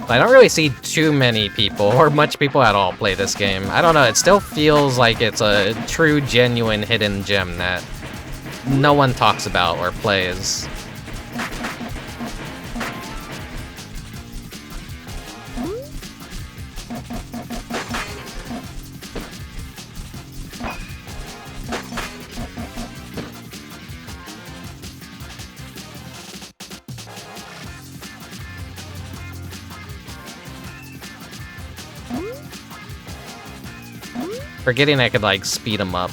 I don't really see too many people, or much people at all, play this game. I don't know, it still feels like it's a true, genuine hidden gem that no one talks about or plays. Forgetting I could, like, speed them up.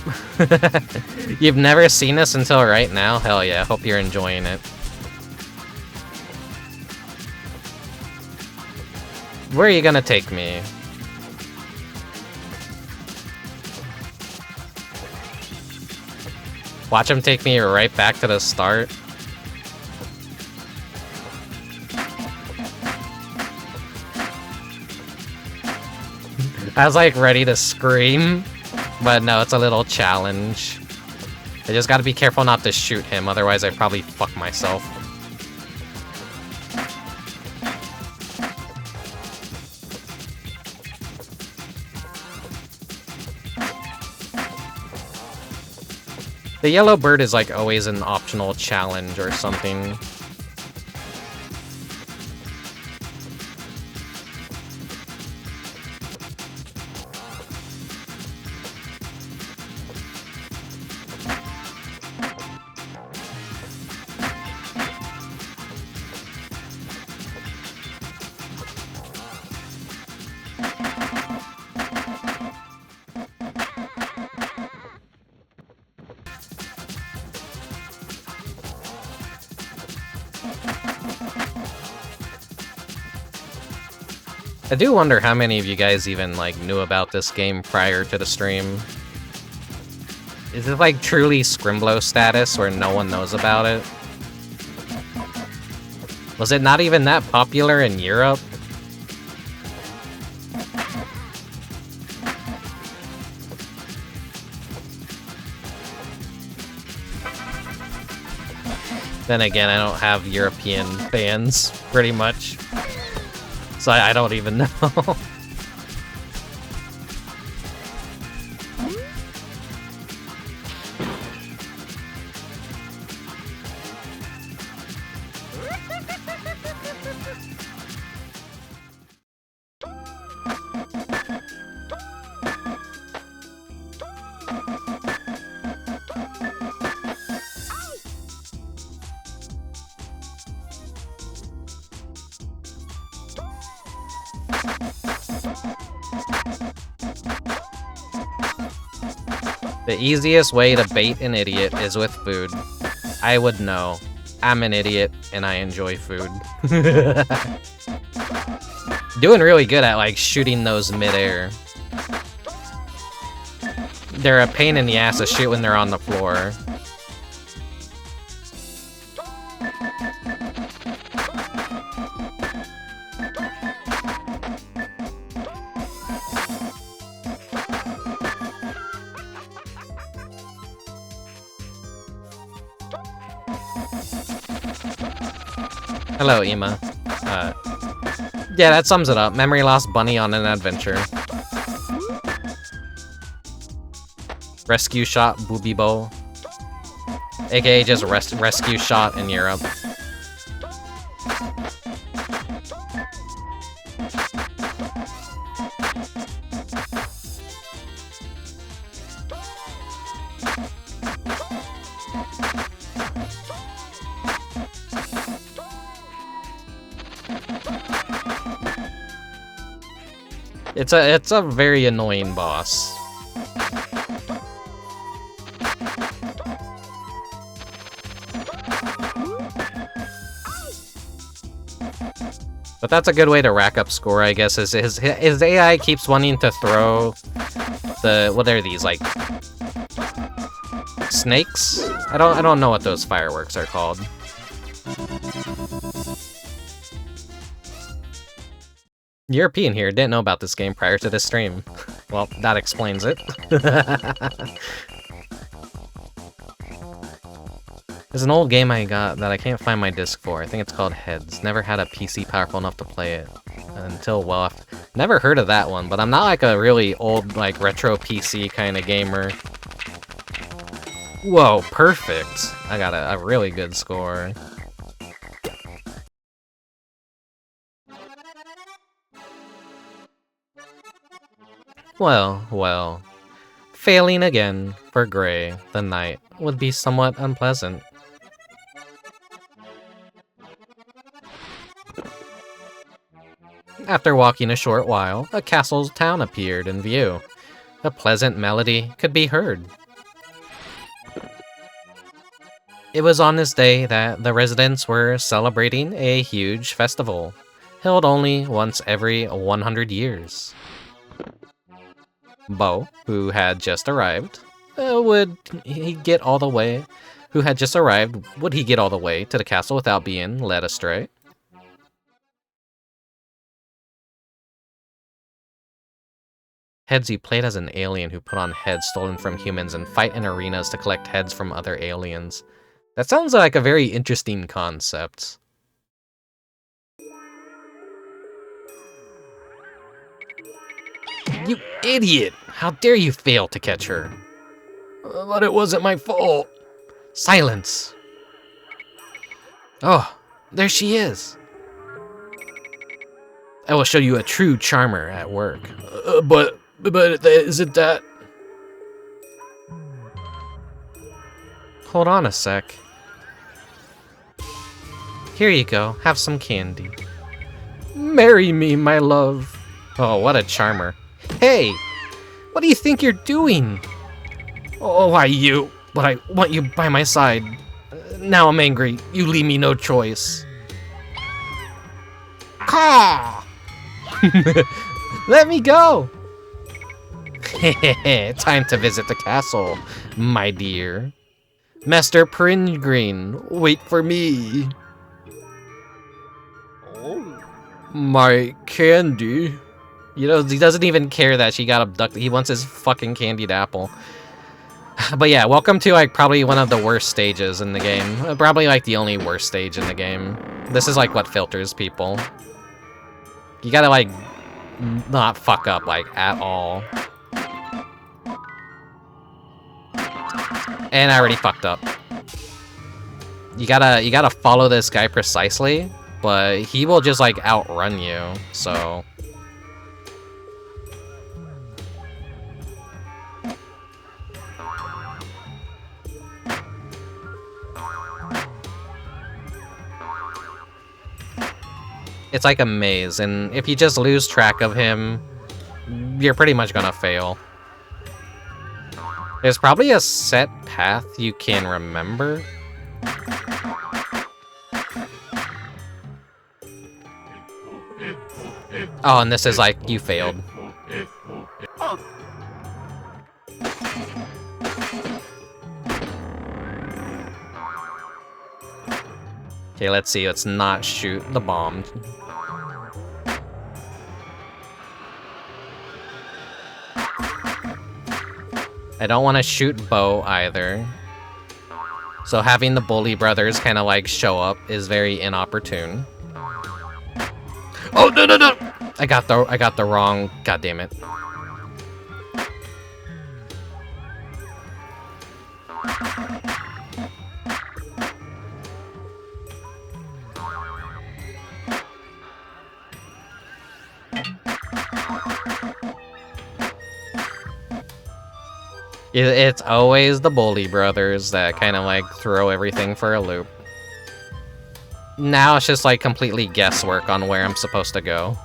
You've never seen this until right now? Hell yeah, hope you're enjoying it. Where are you gonna take me? Watch him take me right back to the start. I was like ready to scream, but no, it's a little challenge. I just gotta be careful not to shoot him, otherwise I'd probably fuck myself. The yellow bird is like always an optional challenge or something. I do wonder how many of you guys even, like, knew about this game prior to the stream. Is it, like, truly Scrimblo status where no one knows about it? Was it not even that popular in Europe? Then again, I don't have European fans, pretty much. So I don't even know. The easiest way to bait an idiot is with food. I would know. I'm an idiot, and I enjoy food. Doing really good at, like, shooting those mid-air. They're a pain in the ass to shoot when they're on the floor. Hello, Ema. Yeah, that sums it up. Memory lost bunny on an adventure. Rescue shot booby bow. AKA just rescue shot in Europe. It's a very annoying boss. But that's a good way to rack up score, I guess, is his AI keeps wanting to throw the, what are these, like, snakes? I don't know what those fireworks are called. European here, didn't know about this game prior to this stream. Well, that explains it. There's an old game I got that I can't find my disc for. I think it's called Heads. Never had a PC powerful enough to play it until, well, never heard of that one, but I'm not like a really old, like, retro PC kind of gamer. Whoa, perfect. I got a really good score. Well, well. Failing again for Gray, the knight, would be somewhat unpleasant. After walking a short while, a castle's town appeared in view. A pleasant melody could be heard. It was on this day that the residents were celebrating a huge festival, held only once every 100 years. Bo, who had just arrived, would he get all the way to the castle without being led astray? Hassy played as an alien who put on heads stolen from humans and fight in arenas to collect heads from other aliens. That sounds like a very interesting concept. You idiot! How dare you fail to catch her? But it wasn't my fault. Silence! Oh, there she is. I will show you a true charmer at work. But isn't that... Hold on a sec. Here you go, have some candy. Marry me, my love. Oh, what a charmer. Hey! What do you think you're doing? Oh, why you? But I want you by my side. Now I'm angry. You leave me no choice. Caw! Let me go! Time to visit the castle, my dear. Master Peregrine, wait for me. My candy. You know, he doesn't even care that she got abducted. He wants his fucking candied apple. But yeah, welcome to, like, probably one of the worst stages in the game. Probably, like, the only worst stage in the game. This is, like, what filters people. You gotta, like, not fuck up, like, at all. And I already fucked up. You gotta follow this guy precisely, but he will just, like, outrun you, so... It's like a maze, and if you just lose track of him, you're pretty much gonna fail. There's probably a set path you can remember. Oh, and this is like, you failed. Okay, let's see, let's not shoot the bomb. I don't want to shoot Bo either. So having the bully brothers kind of like show up is very inopportune. Oh no no no! I got the wrong. God damn it! It's always the bully brothers that kind of like throw everything for a loop. Now it's just like completely guesswork on where I'm supposed to go.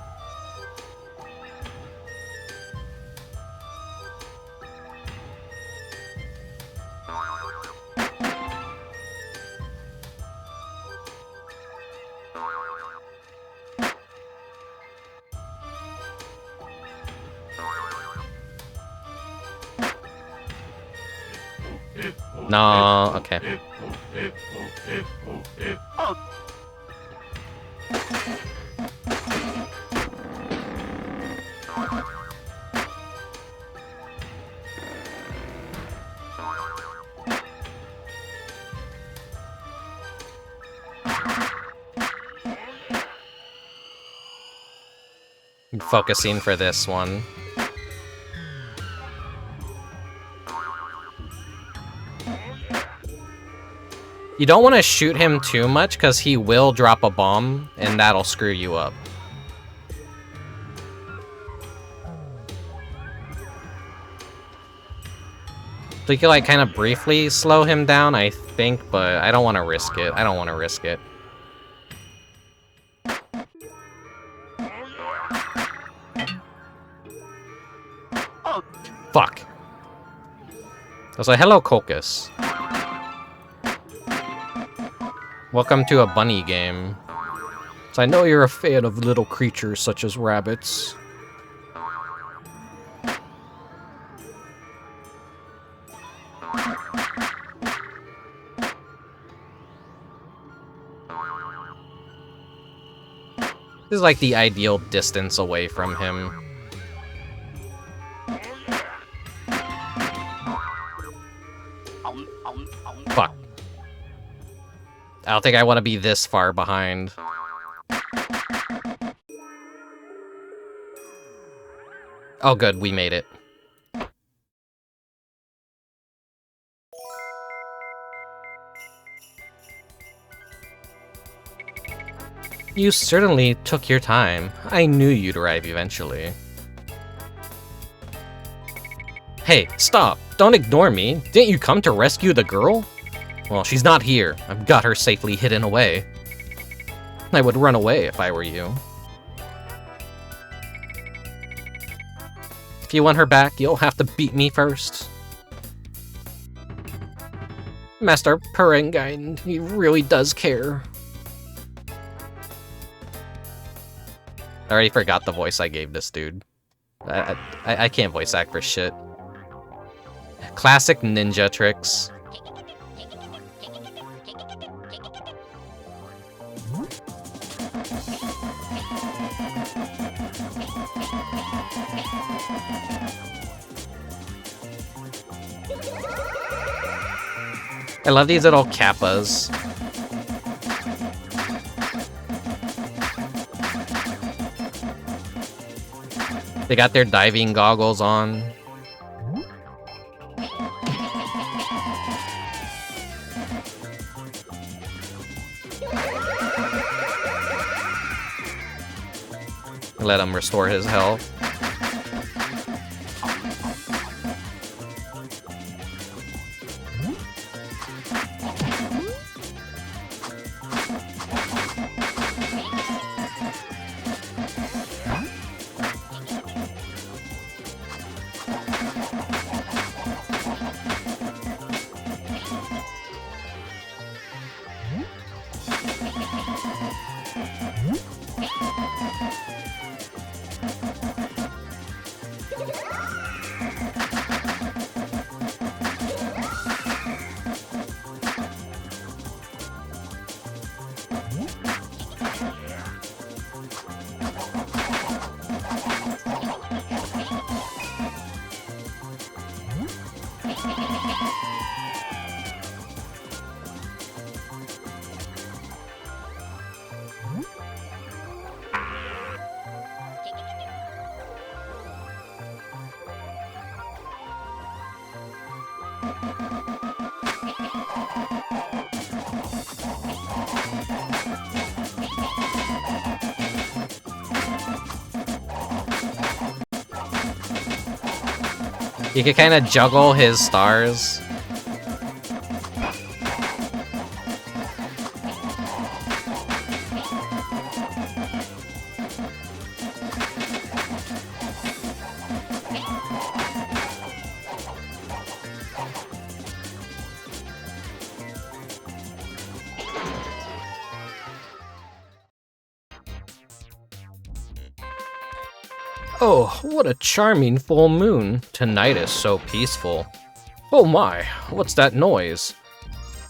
No, okay. Focusing for this one. You don't want to shoot him too much, because he will drop a bomb, and that'll screw you up. So you can, like, kind of briefly slow him down, I think, but I don't want to risk it. I don't want to risk it. Fuck. I was like, hello, Cocus. Welcome to a bunny game. So I know you're a fan of little creatures such as rabbits. This is like the ideal distance away from him. Fuck. I don't think I want to be this far behind. Oh good, we made it. You certainly took your time. I knew you'd arrive eventually. Hey, stop! Don't ignore me! Didn't you come to rescue the girl? Well, she's not here. I've got her safely hidden away. I would run away if I were you. If you want her back, you'll have to beat me first. Master Peregrine, he really does care. I already forgot the voice I gave this dude. I can't voice act for shit. Classic ninja tricks. I love these little kappas. They got their diving goggles on. Let him restore his health. You can kind of juggle his stars. Oh, what a charming full moon. Tonight is so peaceful. Oh my, what's that noise?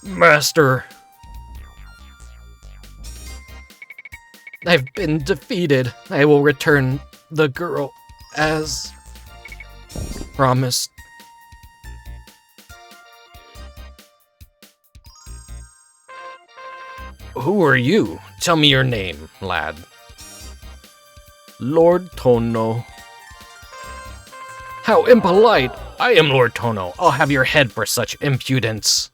Master! I've been defeated. I will return the girl as promised. Who are you? Tell me your name, lad. Lord Tono. How impolite! I am Lord Tono. I'll have your head for such impudence.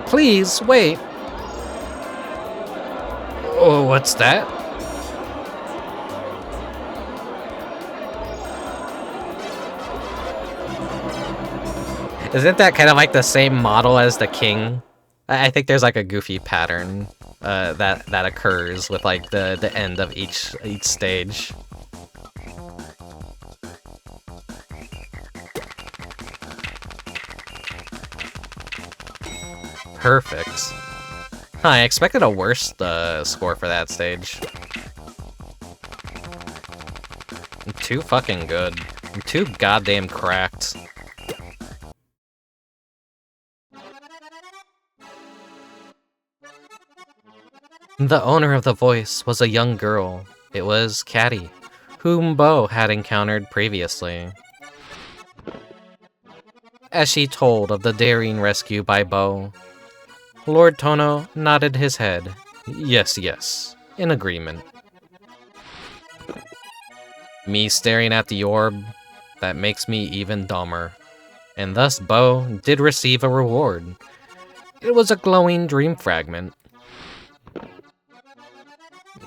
Please, wait. Oh, what's that? Isn't that kind of like the same model as the king? I think there's like a goofy pattern that occurs with like the end of each stage. Perfect. Huh, I expected a worse score for that stage. Too fucking good. Too goddamn cracked. The owner of the voice was a young girl. It was Caddy, whom Bo had encountered previously. As she told of the daring rescue by Bo, Lord Tono nodded his head. Yes, yes, in agreement. Me staring at the orb, that makes me even dumber. And thus Bo did receive a reward. It was a glowing dream fragment.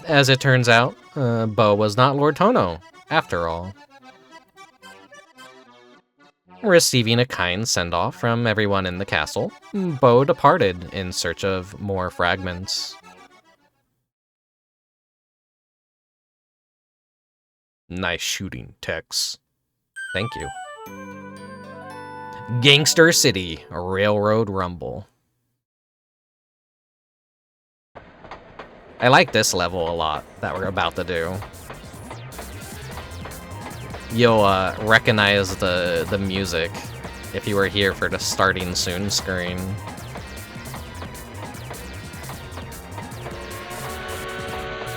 As it turns out, Bo was not Lord Tono, after all. Receiving a kind send-off from everyone in the castle, Bo departed in search of more fragments. Nice shooting, Tex. Thank you. Gangster City, Railroad Rumble. I like this level a lot that we're about to do. You'll recognize the music if you were here for the starting soon screen.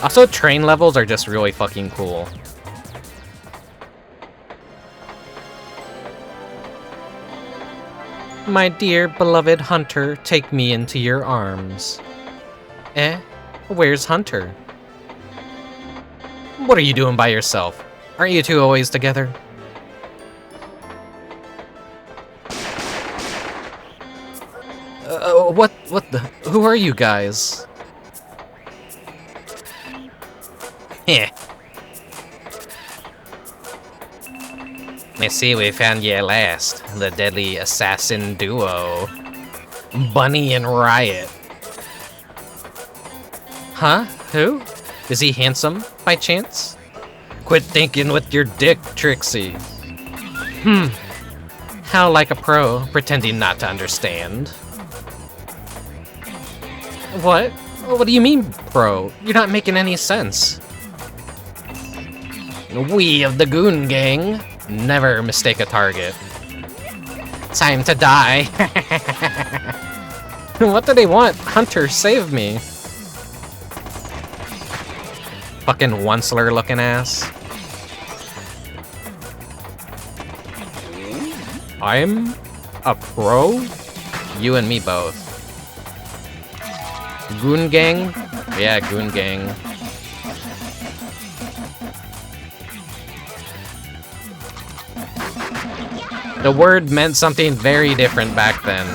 Also, train levels are just really fucking cool. My dear beloved Hunter, take me into your arms. Eh? Where's Hunter? What are you doing by yourself? Aren't you two always together? What the? Who are you guys? Heh. I see we found you at last. The deadly assassin duo. Bunny and Riot. Huh? Who? Is he handsome, by chance? Quit thinking with your dick, Trixie. How like a pro, pretending not to understand. What? What do you mean, pro? You're not making any sense. We of the Goon Gang never mistake a target. Time to die. What do they want? Hunter, save me. Fucking Onceler looking ass. I'm a pro? You and me both. Goon Gang? Yeah, Goon Gang. The word meant something very different back then.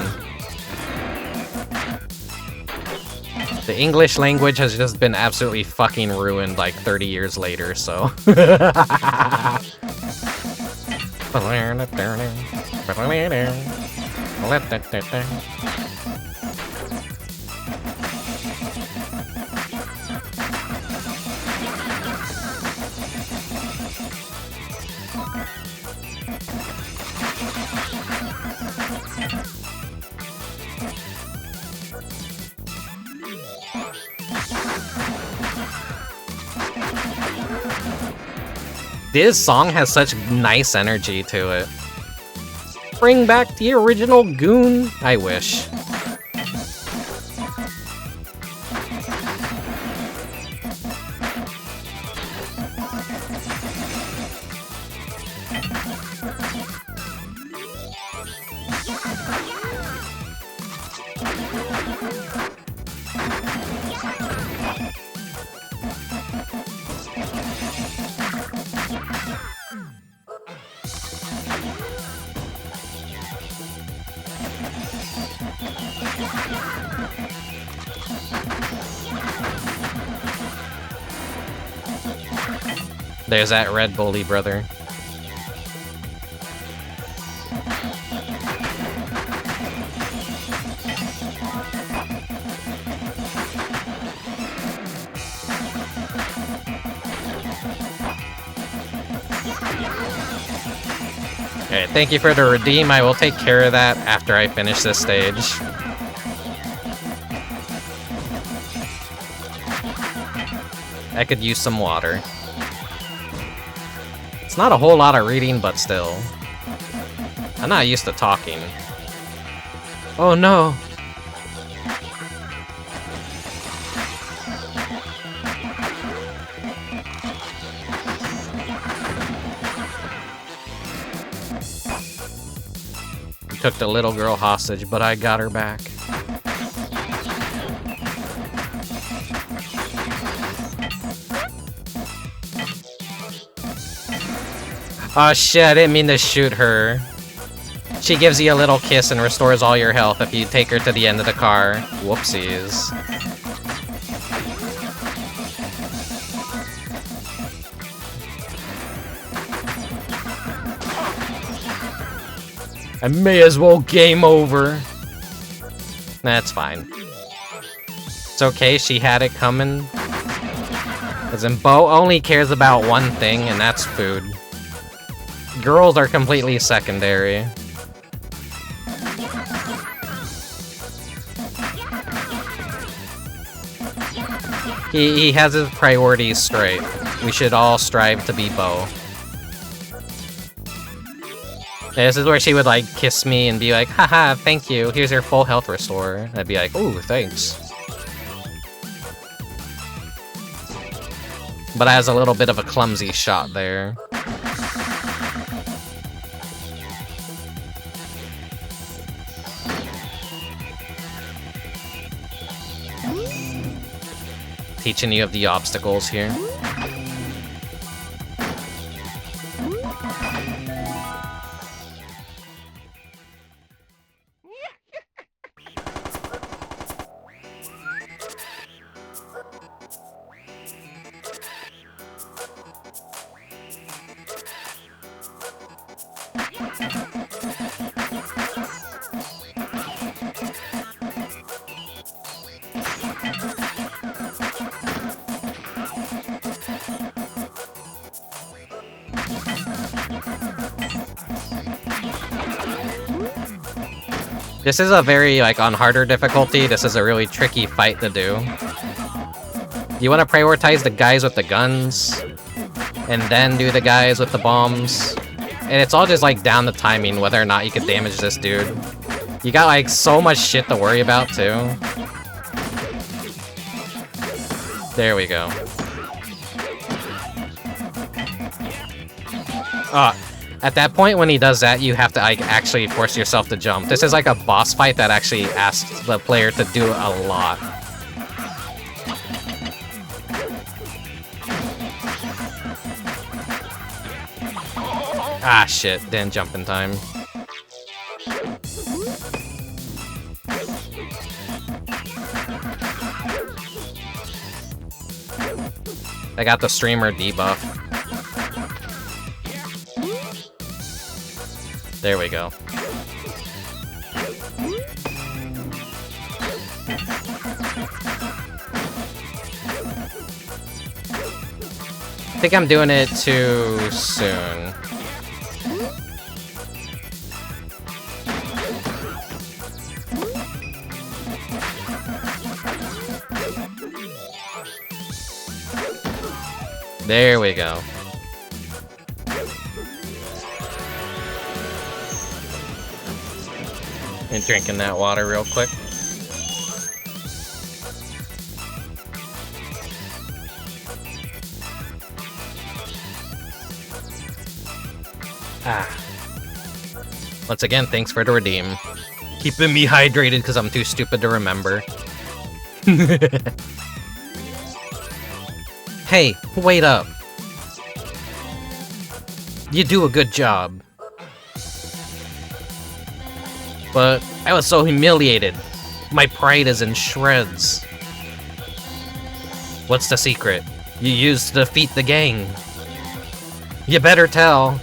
The English language has just been absolutely fucking ruined like 30 years later, so. This song has such nice energy to it. Bring back the original Goon. I wish. There's that red bully brother. Okay, thank you for the redeem. I will take care of that after I finish this stage. I could use some water. It's not a whole lot of reading, but still. I'm not used to talking. Oh no! You took the little girl hostage, but I got her back. Oh shit, I didn't mean to shoot her. She gives you a little kiss and restores all your health if you take her to the end of the car. Whoopsies. I may as well game over. That's fine. It's okay, she had it coming. Because Bo only cares about one thing, and that's food. Girls are completely secondary. He has his priorities straight. We should all strive to be Bo. This is where she would like kiss me and be like, haha, thank you, here's your full health restore. I'd be like, ooh, thanks. But I was a little bit of a clumsy shot there. Teaching you of the obstacles here. This is a very, like, on harder difficulty, this is a really tricky fight to do. You want to prioritize the guys with the guns, and then do the guys with the bombs. And it's all just, like, down to timing, whether or not you can damage this dude. You got, like, so much shit to worry about, too. There we go. At that point, when he does that, you have to like actually force yourself to jump. This is like a boss fight that actually asks the player to do a lot. Ah, shit. Didn't jump in time. I got the streamer debuff. There we go. I think I'm doing it too soon. There we go. And drinking that water real quick. Once again, thanks for the redeem. Keeping me hydrated because I'm too stupid to remember. Hey, wait up. You do a good job. But I was so humiliated. My pride is in shreds. What's the secret? You used to defeat the gang. You better tell.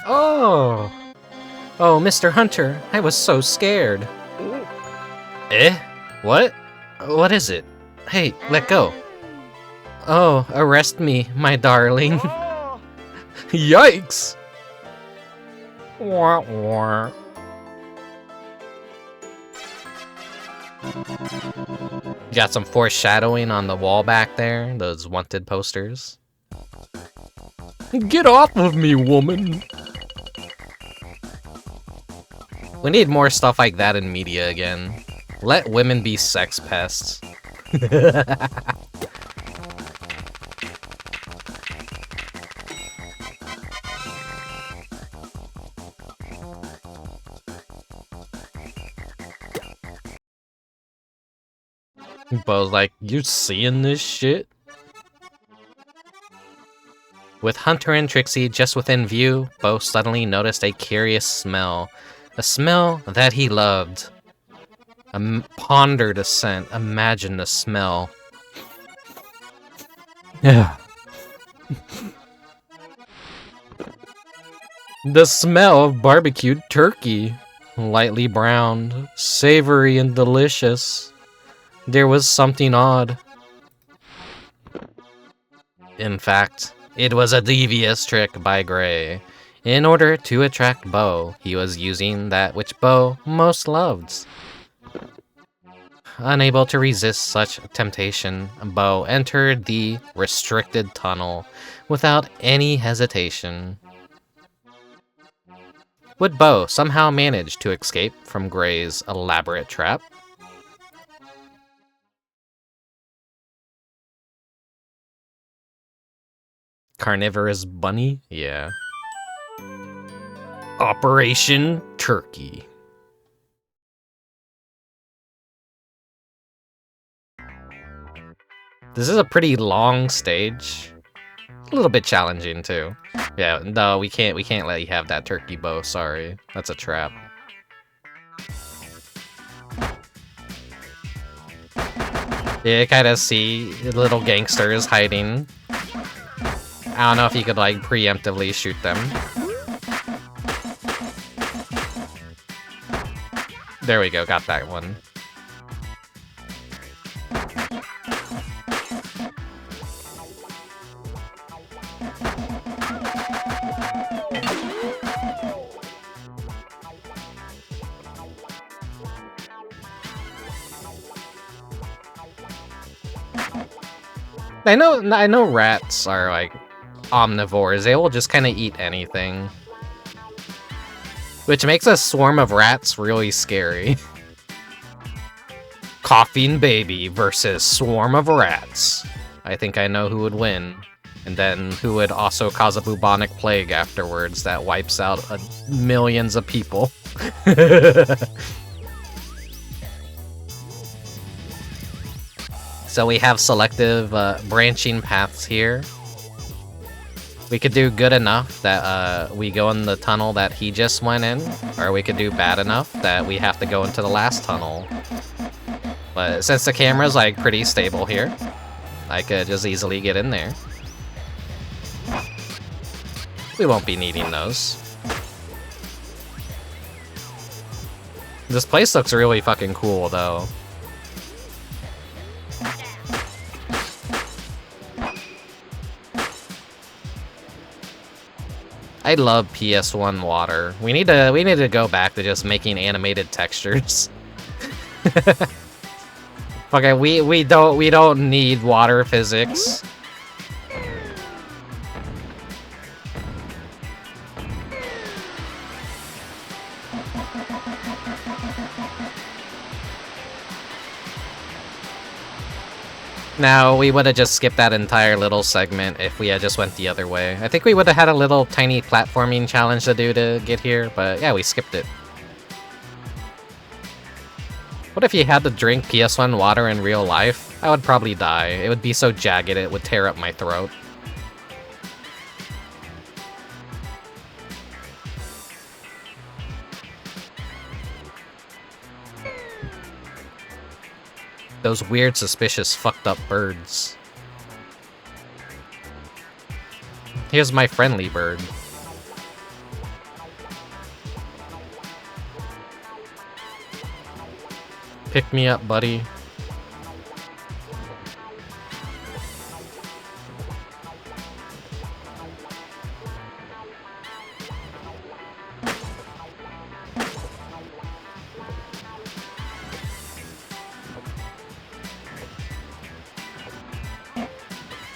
Oh! Oh, Mr. Hunter, I was so scared. Eh? What? What is it? Hey, let go. Oh, arrest me, my darling. Yikes! Wah, wah. Got some foreshadowing on the wall back there, those wanted posters. Get off of me, woman! We need more stuff like that in media again. Let women be sex pests. Bo's like, you seeing this shit? With Hunter and Trixie just within view, Bo suddenly noticed a curious smell. A smell that he loved. Pondered a scent, imagined a smell. Yeah. The smell of barbecued turkey. Lightly browned, savory and delicious. There was something odd. In fact, it was a devious trick by Gray. In order to attract Bo, he was using that which Bo most loved. Unable to resist such temptation, Bo entered the restricted tunnel without any hesitation. Would Bo somehow manage to escape from Gray's elaborate trap? Carnivorous bunny? Yeah. Operation Turkey. This is a pretty long stage. A little bit challenging too. Yeah, no, we can't let you have that turkey, Bo, sorry. That's a trap. Yeah, you kinda see little gangsters hiding. I don't know if you could like preemptively shoot them. There we go, got that one. I know rats are like omnivores. They will just kind of eat anything. Which makes a swarm of rats really scary. Coughing baby versus swarm of rats. I think I know who would win. And then who would also cause a bubonic plague afterwards that wipes out millions of people. So we have selective branching paths here. We could do good enough that we go in the tunnel that he just went in, or we could do bad enough that we have to go into the last tunnel. But since the camera's like pretty stable here, I could just easily get in there. We won't be needing those. This place looks really fucking cool though. I love PS1 water. We need to go back to just making animated textures. Okay, we don't need water physics. Now, we would have just skipped that entire little segment if we had just went the other way. I think we would have had a little tiny platforming challenge to do to get here, but yeah, we skipped it. What if you had to drink PS1 water in real life? I would probably die. It would be so jagged it would tear up my throat. those weird, suspicious, fucked up birds. Here's my friendly bird. Pick me up, buddy.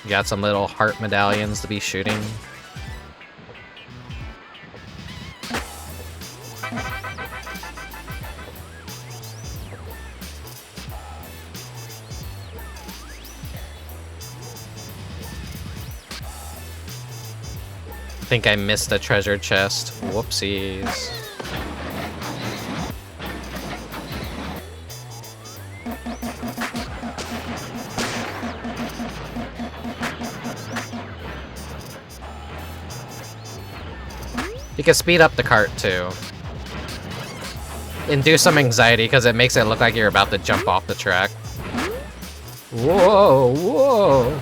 Got some little heart medallions to be shooting. I think I missed a treasure chest. Whoopsies. You can speed up the cart too. Induce some anxiety because it makes it look like you're about to jump off the track. Whoa, whoa.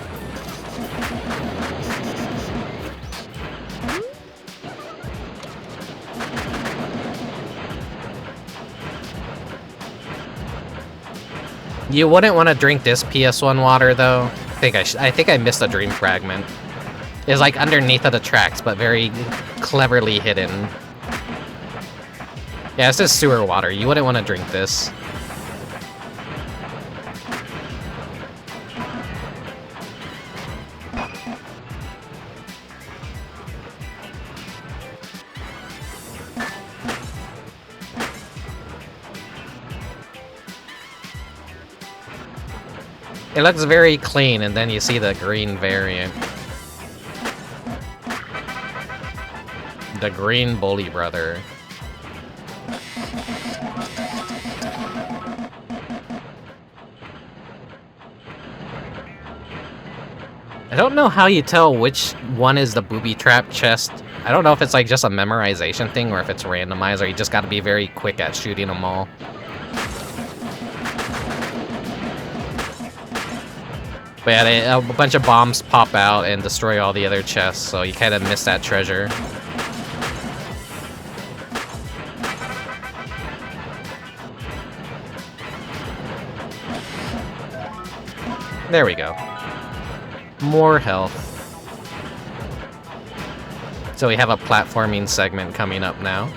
You wouldn't want to drink this PS1 water though. I think I missed a dream fragment. It's like underneath of the tracks, but very cleverly hidden. Yeah, this is sewer water. You wouldn't want to drink this. It looks very clean, and then you see the green variant. The green bully brother. I don't know how you tell which one is the booby trap chest. I don't know if it's like just a memorization thing or if it's randomized or you just gotta be very quick at shooting them all. But yeah, a bunch of bombs pop out and destroy all the other chests, so you kind of miss that treasure. There we go. More health. So we have a platforming segment coming up now.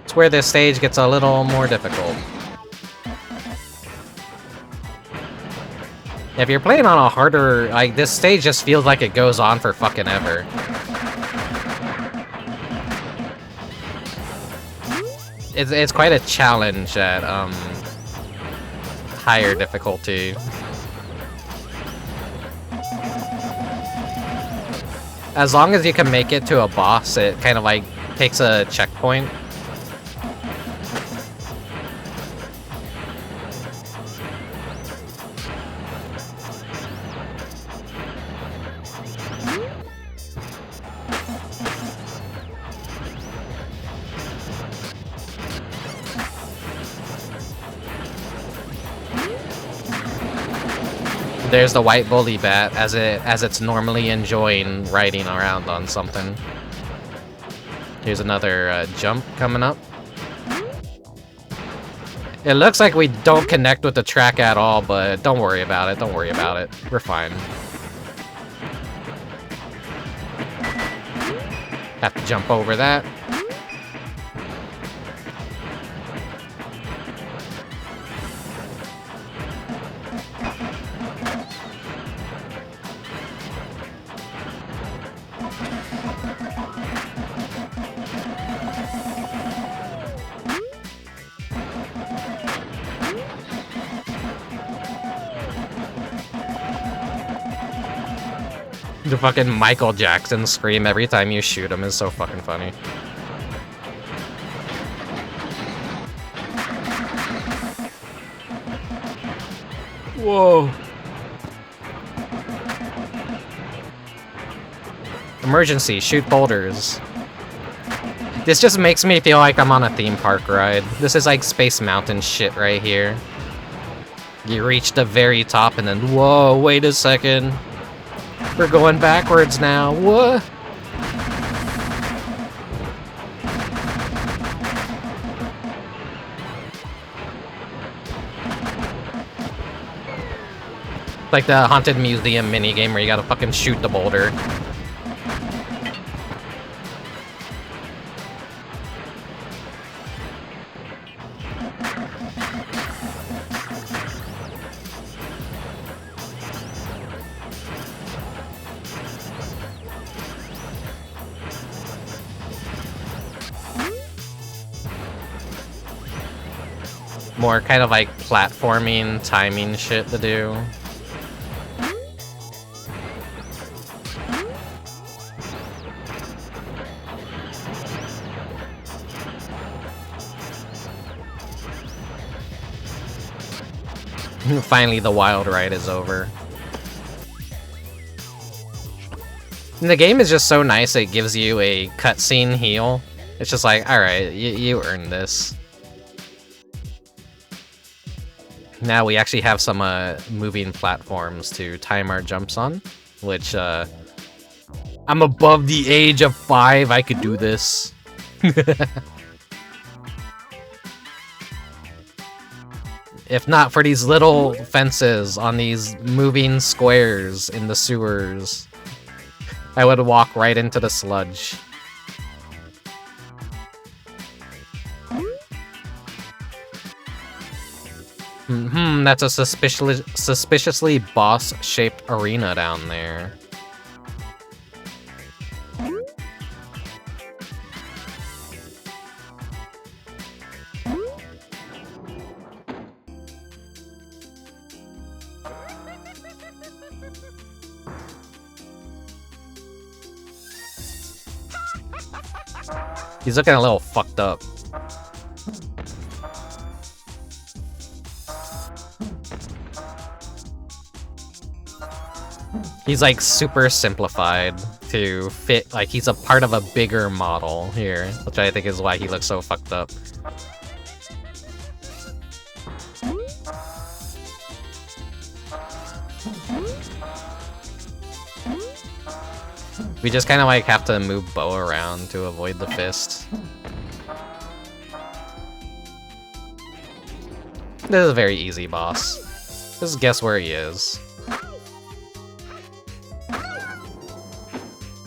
It's where this stage gets a little more difficult. If you're playing on a harder, like, this stage just feels like it goes on for fucking ever. It's quite a challenge at, higher difficulty. As long as you can make it to a boss, it kind of, like, takes a checkpoint. There's the white bully bat as it's normally enjoying riding around on something. Here's another jump coming up. It looks like we don't connect with the track at all, but don't worry about it. Don't worry about it. We're fine. Have to jump over that. The fucking Michael Jackson scream every time you shoot him is so fucking funny. Whoa. Emergency, shoot boulders. This just makes me feel like I'm on a theme park ride. This is like Space Mountain shit right here. You reach the very top and then, whoa, wait a second. We're going backwards now, what? Like the Haunted Museum minigame where you gotta fucking shoot the boulder. More kind of like platforming, timing shit to do. Finally, the wild ride is over. And the game is just so nice, it gives you a cutscene heal. It's just like, alright, you earned this. Now we actually have some moving platforms to time our jumps on, which I'm above the age of 5, I could do this. If not for these little fences on these moving squares in the sewers, I would walk right into the sludge. That's a suspiciously boss-shaped arena down there. He's looking a little fucked up. He's like super simplified to fit, like he's a part of a bigger model here, which I think is why he looks so fucked up. We just kind of like have to move Bo around to avoid the fist. This is a very easy boss. Just guess where he is.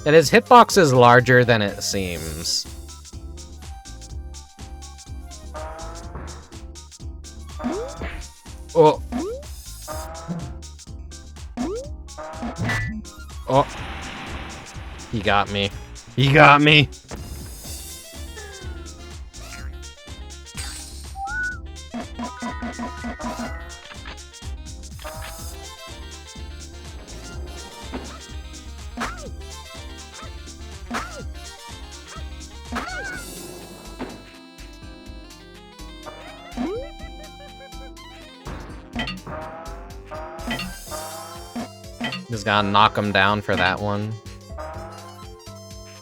And his hitbox is larger than it seems. Oh. Oh. He got me. He got me. Just gotta knock him down for that one.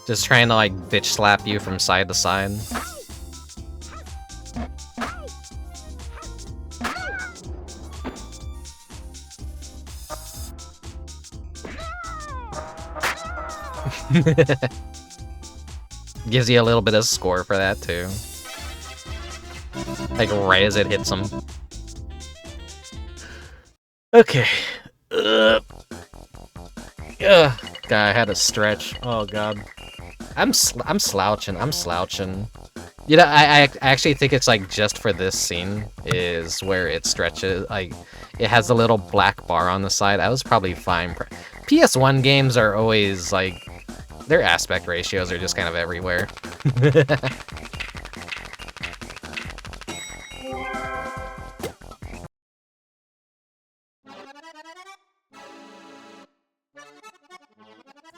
Just trying to like bitch slap you from side to side. Gives you a little bit of score for that too. Like right as it hits him. Okay. God, I had to stretch. Oh god. I'm slouching. You know, I actually think it's like just for this scene is where it stretches. Like, it has a little black bar on the side. I was probably fine. PS1 games are always like, their aspect ratios are just kind of everywhere.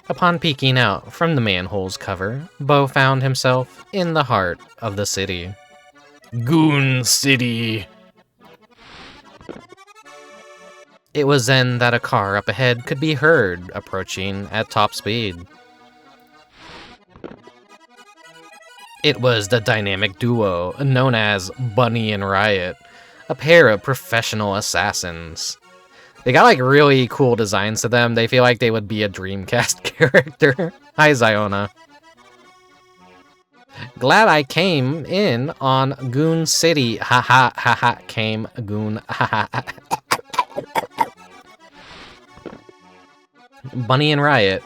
Upon peeking out from the manhole's cover, Bo found himself in the heart of the city. Goon City! It was then that a car up ahead could be heard approaching at top speed. It was the dynamic duo known as Bunny and Riot, a pair of professional assassins. They got like really cool designs to them. They feel like they would be a Dreamcast character. Hi, Ziona. Glad I came in on Goon City. Haha, haha, came Goon. Haha. Bunny and Riot,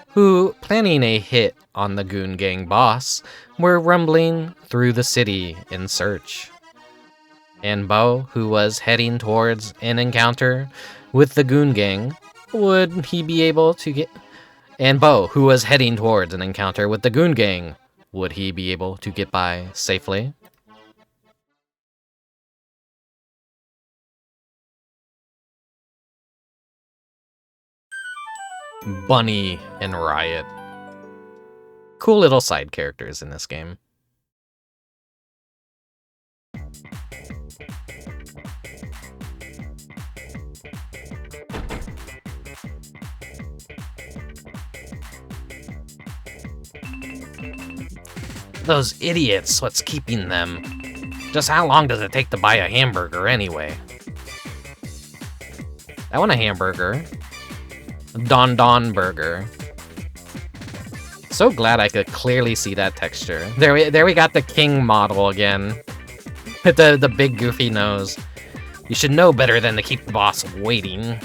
who, planning a hit on the Goon Gang boss, were rumbling through the city in search. And Bo, who was heading towards an encounter with the Goon Gang, would he be able to get... And Bo, who was heading towards an encounter with the Goon Gang, would he be able to get by safely? Bunny and Riot. Cool little side characters in this game. Those idiots, what's keeping them? Just how long does it take to buy a hamburger anyway? I want a hamburger. Don Don Burger. So glad I could clearly see that texture. There we got the king model again. With the big goofy nose. You should know better than to keep the boss waiting.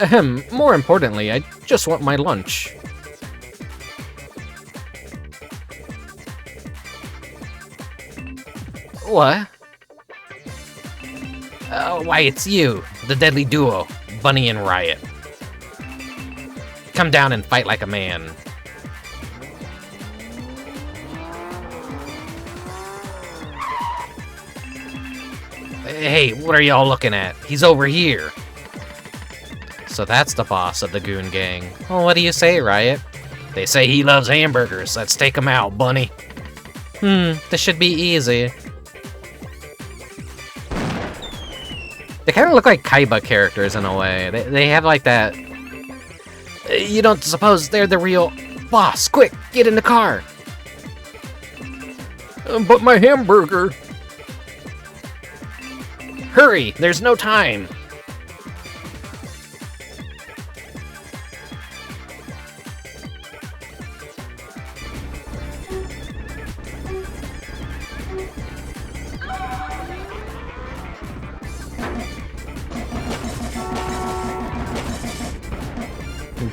Ahem, more importantly, I just want my lunch. What? Why, it's you, the deadly duo, Bunny and Riot. Come down and fight like a man. Hey, what are y'all looking at? He's over here. So that's the boss of the Goon Gang. Well, what do you say, Riot? They say he loves hamburgers. Let's take him out, Bunny. This should be easy. They kind of look like Kaiba characters in a way. They have like that... You don't suppose they're the real... Boss, quick, get in the car! But my hamburger... Hurry, there's no time!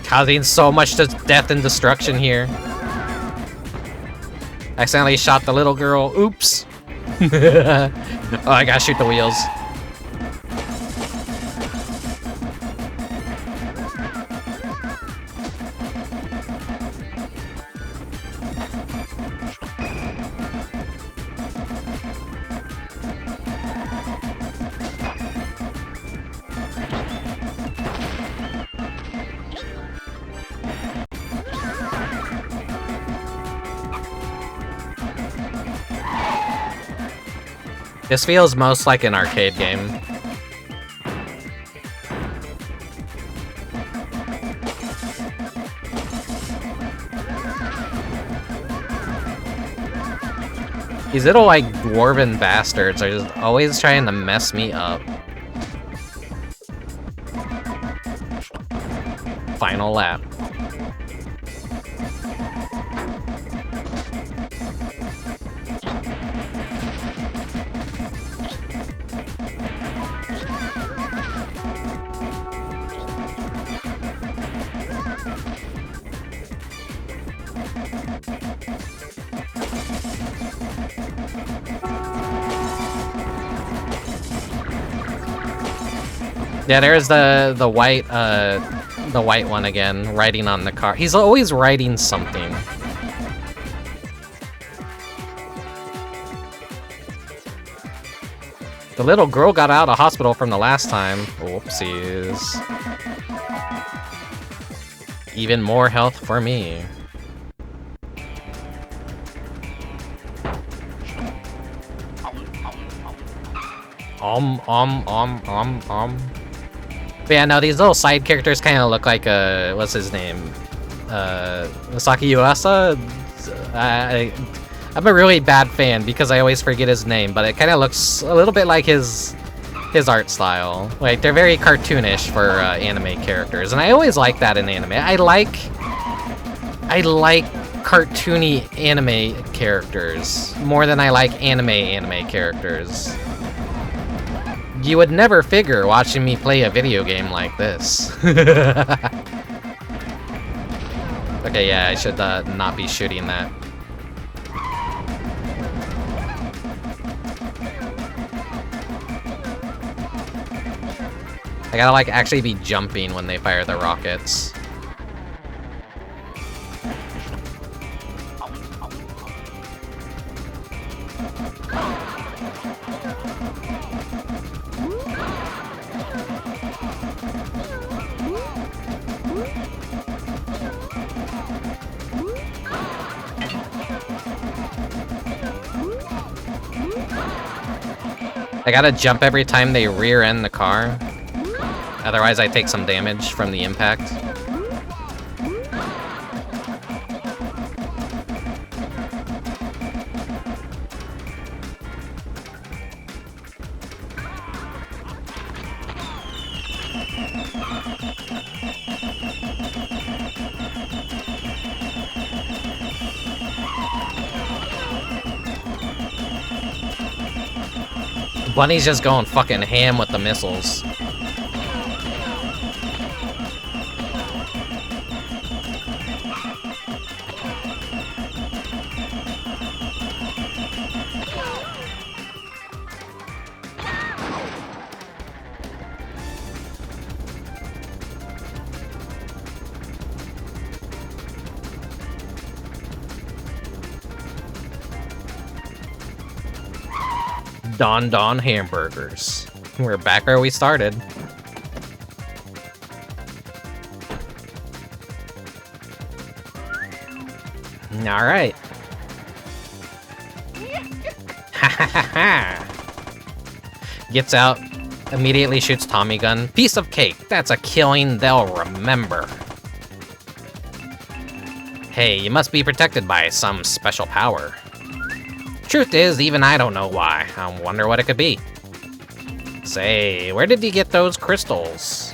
Causing so much death and destruction here. Accidentally shot the little girl. Oops. Oh, I gotta shoot the wheels. This feels most like an arcade game. These little, like, dwarven bastards are just always trying to mess me up. Final lap. Yeah, there's the white one again, riding on the car. He's always riding something. The little girl got out of hospital from the last time. Whoopsies. Even more health for me. But yeah, no, these little side characters kind of look like, what's his name? Masaki Yuasa. I'm a really bad fan because I always forget his name, but it kind of looks a little bit like his art style. Like, they're very cartoonish for anime characters, and I always like that in anime. I like cartoony anime characters more than I like anime characters. You would never figure watching me play a video game like this. Okay, yeah, I should not be shooting that. I gotta, like, actually be jumping when they fire the rockets. I gotta jump every time they rear end the car. Otherwise, I take some damage from the impact. Bunny's just going fucking ham with the missiles. Don hamburgers. We're back where we started. Alright. Ha ha ha ha. Gets out, immediately shoots Tommy gun. Piece of cake. That's a killing they'll remember. Hey, you must be protected by some special power. Truth is, even I don't know why. I wonder what it could be. Say, where did you get those crystals?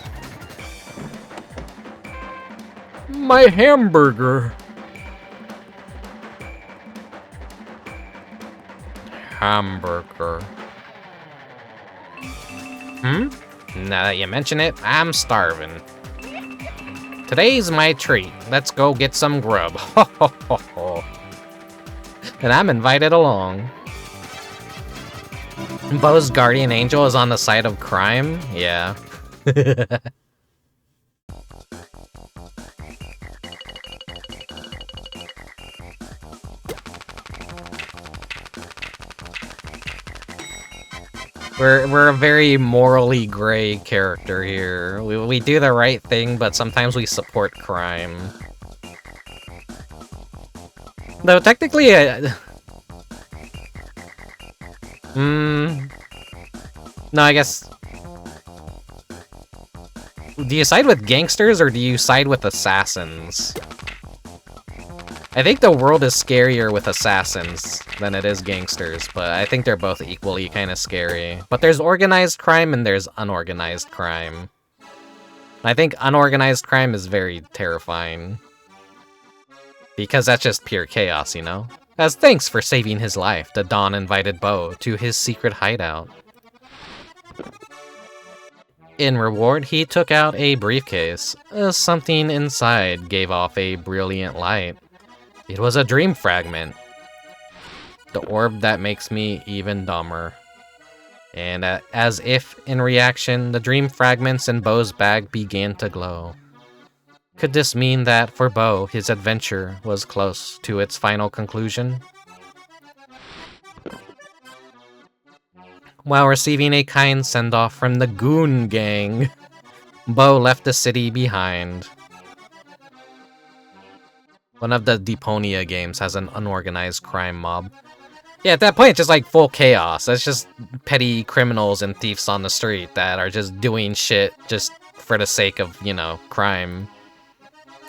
My hamburger. Hamburger. Now that you mention it, I'm starving. Today's my treat. Let's go get some grub. Ho ho ho ho. And I'm invited along. Bo's guardian angel is on the side of crime? Yeah. We're a very morally gray character here. We do the right thing, but sometimes we support crime. Though technically, no, I guess. Do you side with gangsters or do you side with assassins? I think the world is scarier with assassins than it is gangsters, but I think they're both equally kind of scary. But there's organized crime and there's unorganized crime. I think unorganized crime is very terrifying. Because that's just pure chaos, you know? As thanks for saving his life, the Don invited Bo to his secret hideout. In reward, he took out a briefcase. Something inside gave off a brilliant light. It was a dream fragment. The orb that makes me even dumber. And as if in reaction, the dream fragments in Bo's bag began to glow. Could this mean that, for Bo, his adventure was close to its final conclusion? While receiving a kind send-off from the Goon Gang, Bo left the city behind. One of the Deponia games has an unorganized crime mob. Yeah, at that point, it's just like full chaos. It's just petty criminals and thieves on the street that are just doing shit just for the sake of, you know, crime.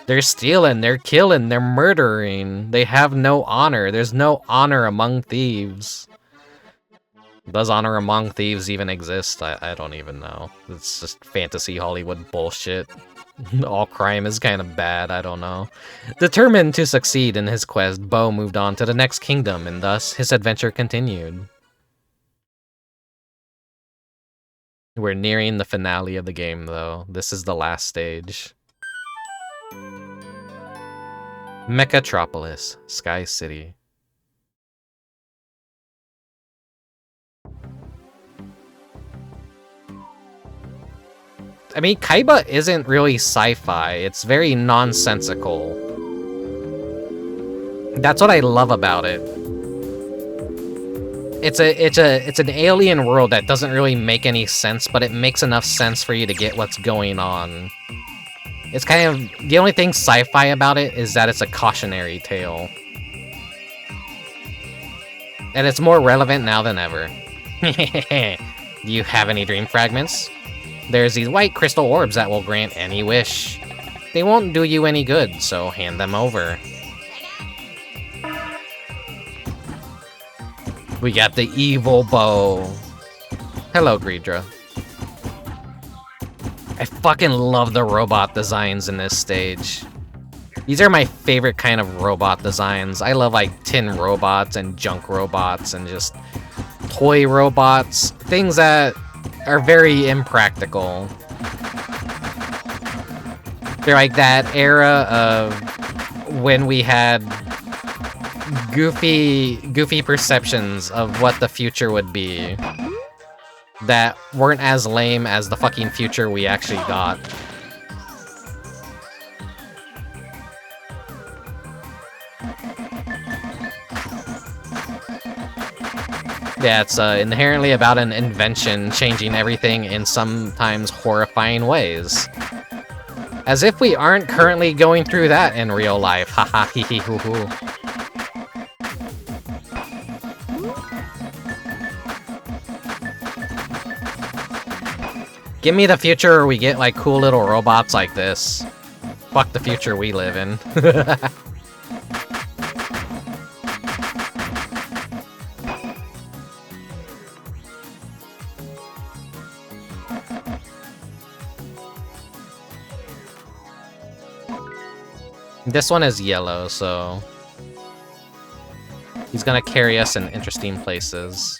They're stealing, they're killing, they're murdering. They have no honor. There's no honor among thieves. Does honor among thieves even exist? I don't even know. It's just fantasy Hollywood bullshit. All crime is kind of bad, I don't know. Determined to succeed in his quest, Bo moved on to the next kingdom, and thus his adventure continued. We're nearing the finale of the game, though. This is the last stage. Mechatropolis, Sky City. I mean, Kaiba isn't really sci-fi. It's very nonsensical. That's what I love about it. It's an alien world that doesn't really make any sense, but it makes enough sense for you to get what's going on. It's kind of the only thing sci-fi about it is that it's a cautionary tale. And it's more relevant now than ever. Do you have any dream fragments? There's these white crystal orbs that will grant any wish. They won't do you any good, so hand them over. We got the evil bow. Hello, Greedra. I fucking love the robot designs in this stage. These are my favorite kind of robot designs. I love like tin robots and junk robots and just toy robots. Things that are very impractical. They're like that era of when we had goofy perceptions of what the future would be that weren't as lame as the fucking future we actually got. Yeah, it's inherently about an invention changing everything in sometimes horrifying ways. As if we aren't currently going through that in real life. Haha, hee hee hoo hoo. Give me the future where we get like cool little robots like this. Fuck the future we live in. This one is yellow, so he's gonna carry us in interesting places.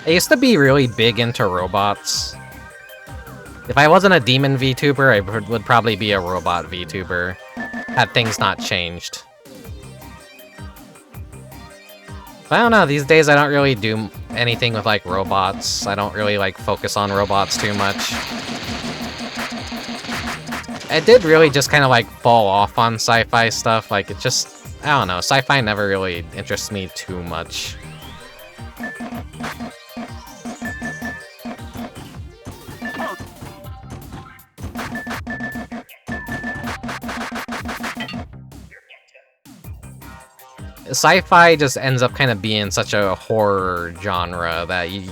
I used to be really big into robots. If I wasn't a demon VTuber, I would probably be a robot VTuber, had things not changed. But I don't know, these days I don't really do anything with like robots. I don't really like focus on robots too much. I did really just kind of like fall off on sci-fi stuff, like it just, I don't know, sci-fi never really interests me too much. Sci-fi just ends up kind of being such a horror genre that you...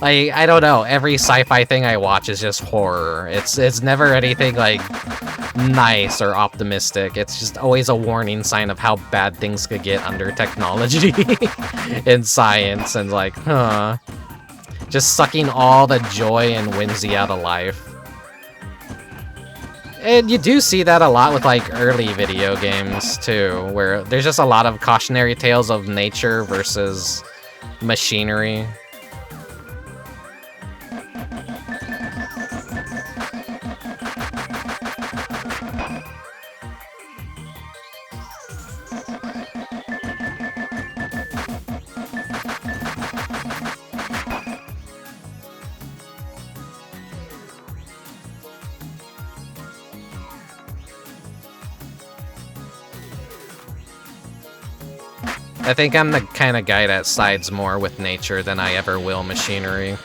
Like, I don't know, every sci-fi thing I watch is just horror. It's never anything, like, nice or optimistic. It's just always a warning sign of how bad things could get under technology and science, and like, huh. Just sucking all the joy and whimsy out of life. And you do see that a lot with, like, early video games, too, where there's just a lot of cautionary tales of nature versus machinery. I think I'm the kind of guy that sides more with nature than I ever will machinery.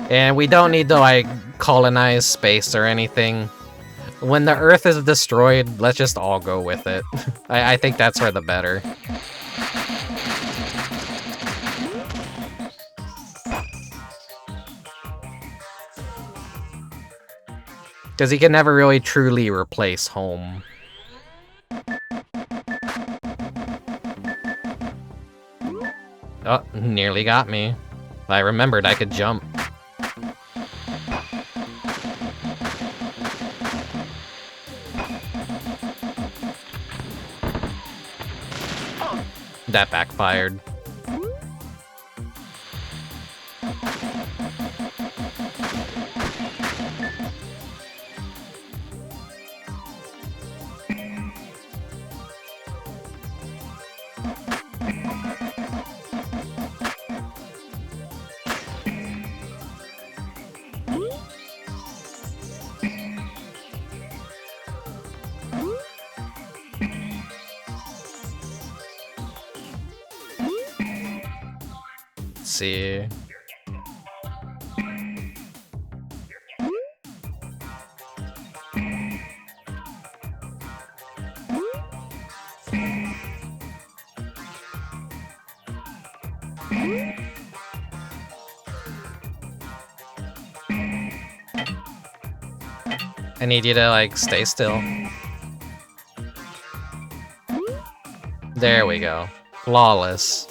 And we don't need to, like, colonize space or anything. When the Earth is destroyed, let's just all go with it. I think that's for the better. Because he can never really truly replace home. Oh, nearly got me. I remembered I could jump. That backfired. See. I need you to, like, stay still. There we go. Flawless.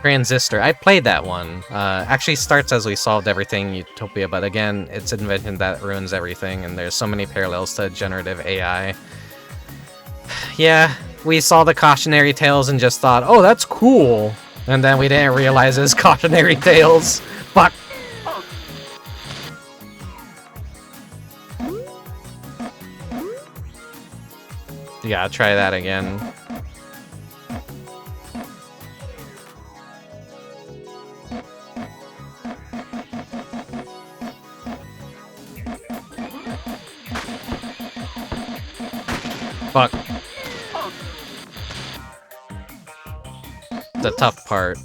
Transistor. I played that one. Actually starts as we solved everything Utopia, but again, it's invention that ruins everything, and there's so many parallels to generative AI. Yeah, we saw the cautionary tales and just thought, oh, that's cool. And then we didn't realize it's cautionary tales. Fuck. You gotta try that again. Fuck. The tough part.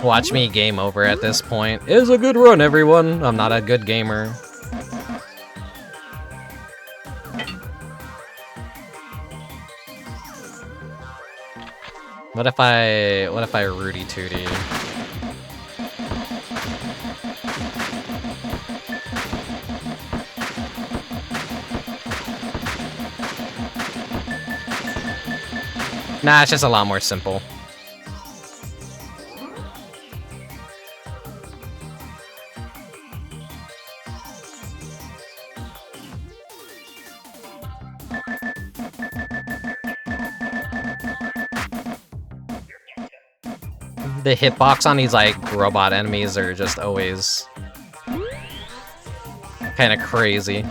Watch me game over at this point. It was a good run, everyone. I'm not a good gamer. What if I Rudy Tooty? Nah, it's just a lot more simple. The hitbox on these, like, robot enemies are just always kind of crazy.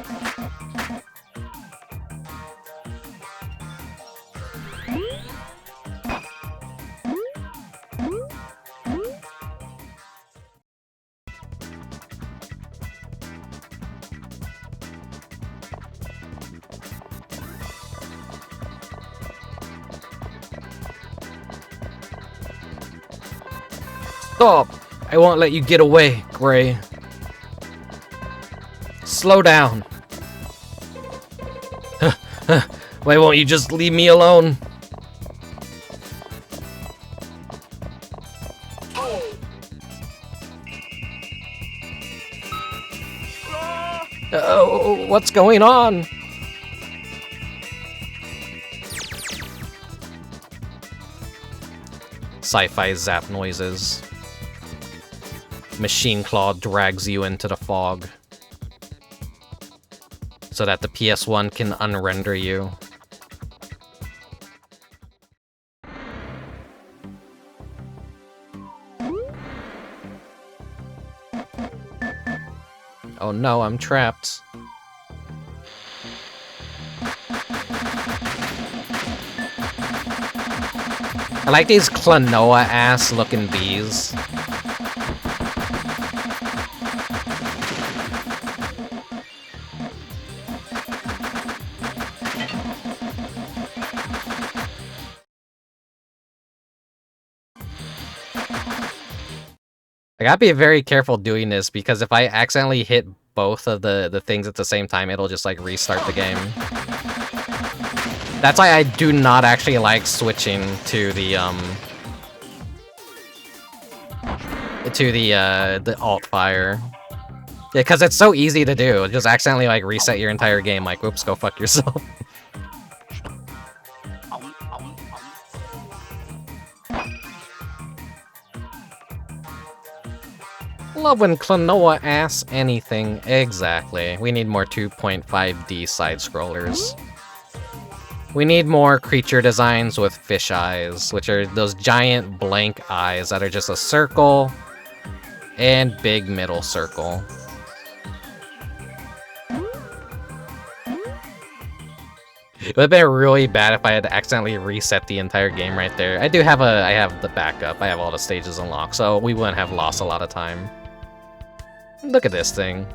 Stop! I won't let you get away, Gray. Slow down. Why won't you just leave me alone? Oh, what's going on? sci-fi zap noises. Machine Claw drags you into the fog so that the PS1 can unrender you. Oh no, I'm trapped. I like these Klonoa-ass looking bees. I gotta be very careful doing this, because if I accidentally hit both of the things at the same time, it'll just like restart the game. That's why I do not actually like switching to the alt fire. Yeah, because it's so easy to do. Just accidentally like reset your entire game, like whoops, go fuck yourself. Love when Klonoa asks anything. Exactly. We need more 2.5D side-scrollers. We need more creature designs with fish eyes, which are those giant blank eyes that are just a circle and big middle circle. It would have been really bad if I had accidentally reset the entire game right there. I have the backup. I have all the stages unlocked, so we wouldn't have lost a lot of time. Look at this thing.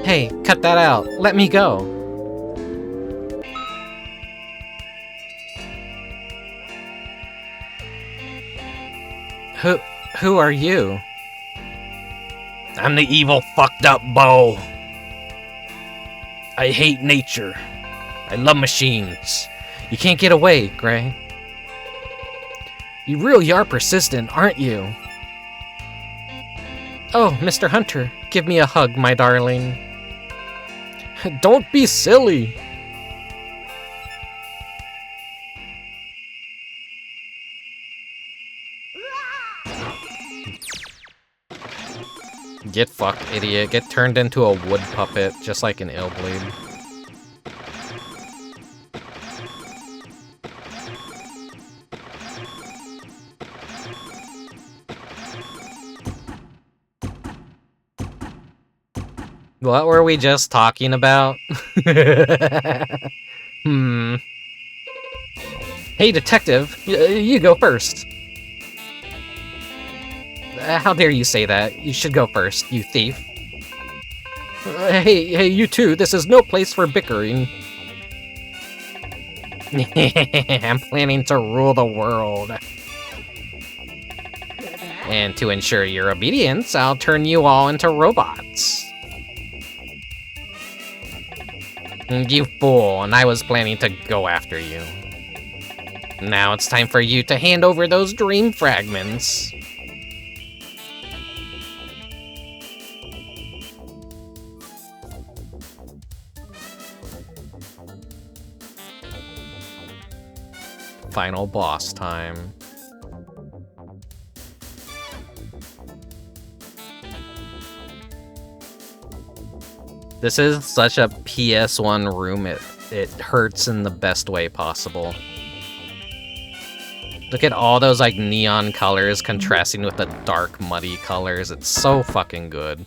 Hey, cut that out. Let me go. Who are you? I'm the evil fucked up bow. I hate nature. I love machines. You can't get away, Gray. You really are persistent, aren't you? Oh, Mr. Hunter, give me a hug, my darling. Don't be silly. Get fucked, idiot. Get turned into a wood puppet, just like an Illbleed. What were we just talking about? Hey, detective, you go first. How dare you say that? You should go first, you thief. Hey, you two, this is no place for bickering. I'm planning to rule the world. And to ensure your obedience, I'll turn you all into robots. You fool, and I was planning to go after you. Now it's time for you to hand over those dream fragments. Final boss time. This is such a PS1 room, it hurts in the best way possible. Look at all those like neon colors contrasting with the dark, muddy colors. It's so fucking good.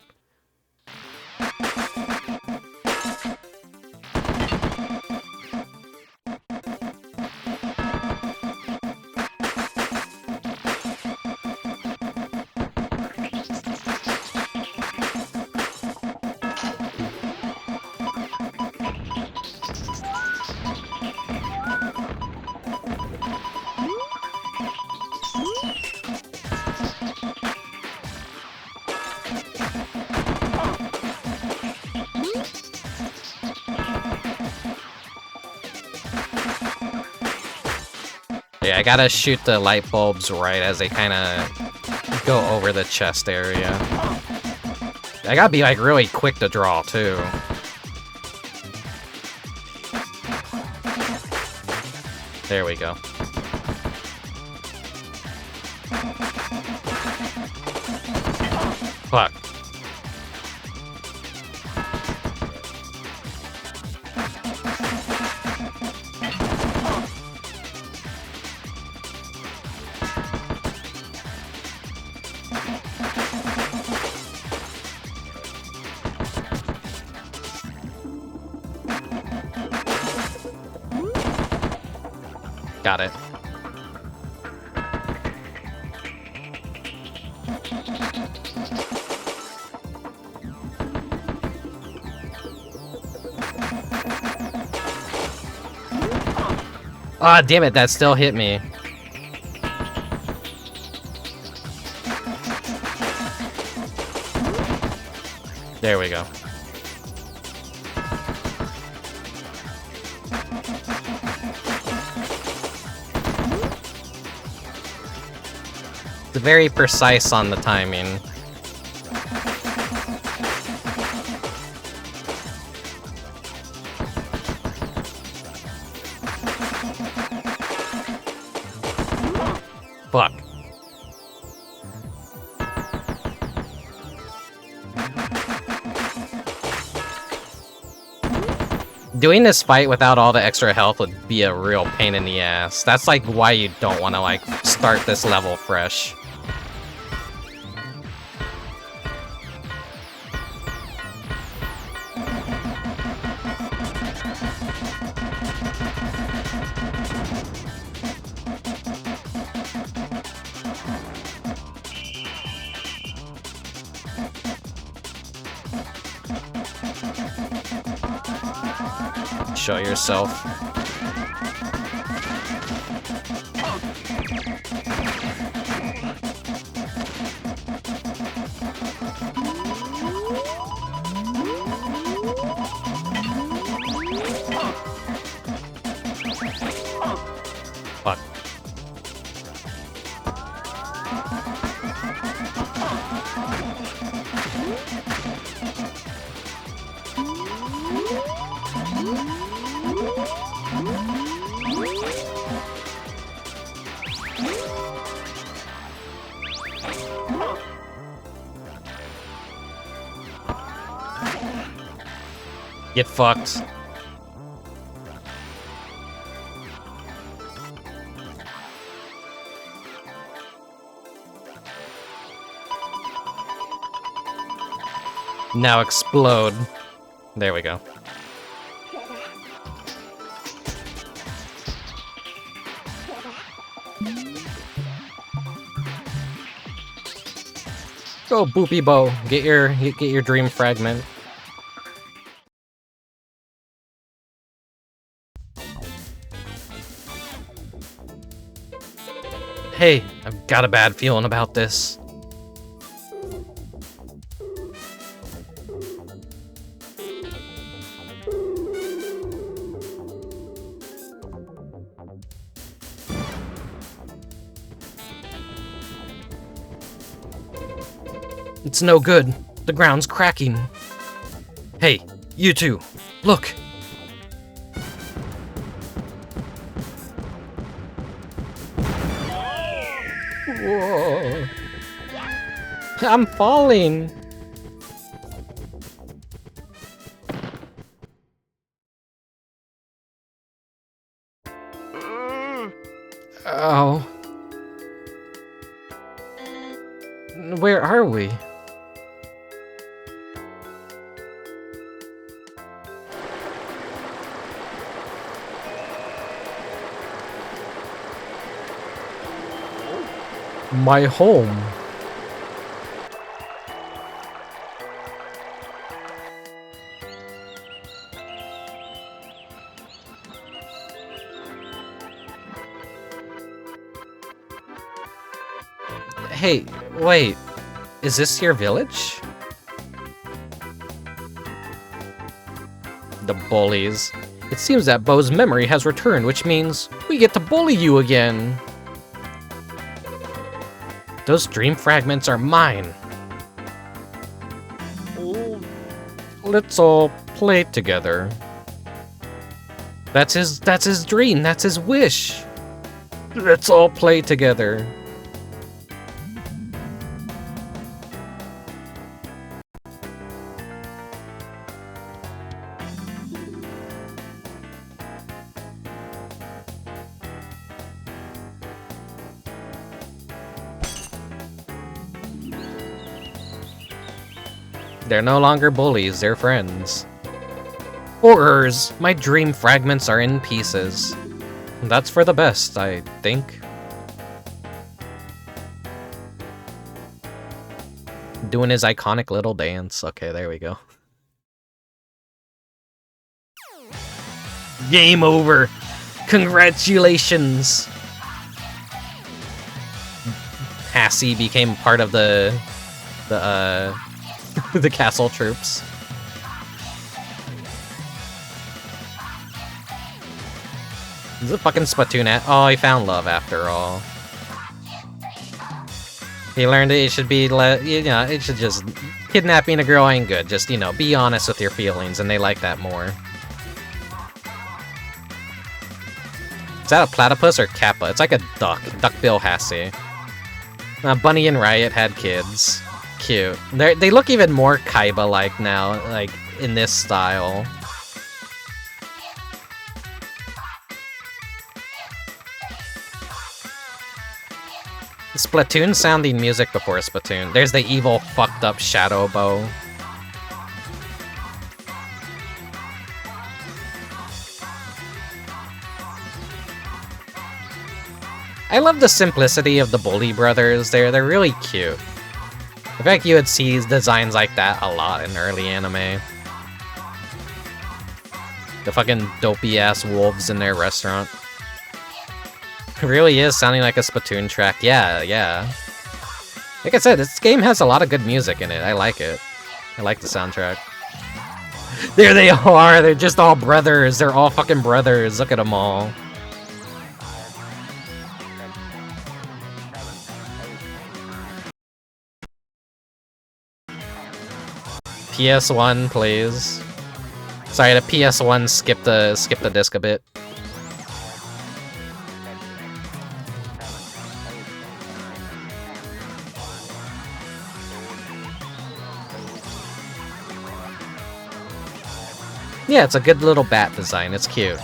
Yeah, I gotta shoot the light bulbs right as they kind of go over the chest area. I gotta be like really quick to draw too. There we go. Fuck. Got it. Ah, damn it, that still hit me. There we go. It's very precise on the timing. Fuck. Doing this fight without all the extra health would be a real pain in the ass. That's like why you don't want to like start this level fresh. Show yourself. Fuck. Get fucked. Now explode. There we go. Go Boopy Bo. Get your dream fragment. Hey, I've got a bad feeling about this. It's no good. The ground's cracking. Hey, you two, look. Whoa. I'm falling. Oh. Where are we? My home. Hey, wait. Is this your village? The bullies. It seems that Bo's memory has returned, which means we get to bully you again. Those dream fragments are mine. Let's all play together. That's his dream, that's his wish. Let's all play together. They're no longer bullies, they're friends. Horrors! My dream fragments are in pieces. That's for the best, I think. Doing his iconic little dance. Okay, there we go. Game over! Congratulations! Hassy became part of the the castle troops. Is it fucking Splatoon at? Oh, he found love after all. He learned it should be, it should just... Kidnapping a girl ain't good. Just, be honest with your feelings, and they like that more. Is that a platypus or kappa? It's like a duck. Duckbill Hassy. Bunny and Riot had kids. Cute. They look even more Kaiba-like now, like, in this style. Splatoon sounding music before Splatoon. There's the evil, fucked up Shadow Bow. I love the simplicity of the Bully Brothers. They're really cute. In fact, you would see designs like that a lot in early anime. The fucking dopey-ass wolves in their restaurant. It really is sounding like a Splatoon track. Yeah. Like I said, this game has a lot of good music in it. I like it. I like the soundtrack. There they are! They're just all brothers. They're all fucking brothers. Look at them all. PS1, please. Sorry, the PS1 skipped the disc a bit. Yeah, it's a good little bat design. It's cute.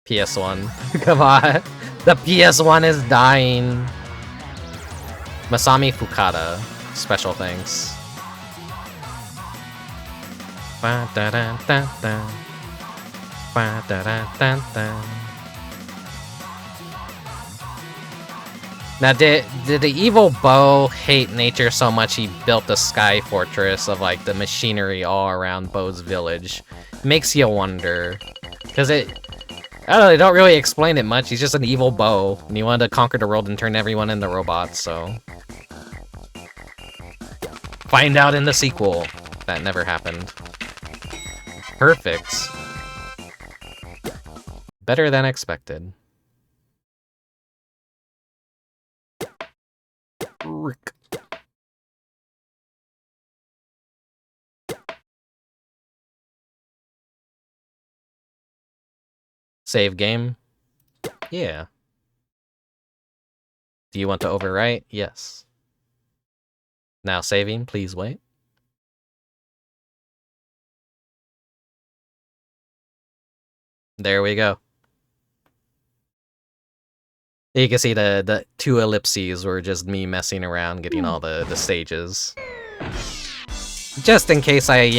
PS1. Come on. The PS1 is dying. Masami Fukada. Special thanks. Ba-da-da-da-da. Ba-da-da-da-da. Now, did the evil Bo hate nature so much he built the sky fortress of, like, the machinery all around Bo's village? Makes you wonder. Because I don't know, they don't really explain it much. He's just an evil Bo, and he wanted to conquer the world and turn everyone into robots, so... Find out in the sequel. That never happened. Perfect. Better than expected. Rick. Save game? Yeah. Do you want to overwrite? Yes. Now saving, please wait. There we go. You can see the two ellipses were just me messing around, getting all the stages. Just in case I,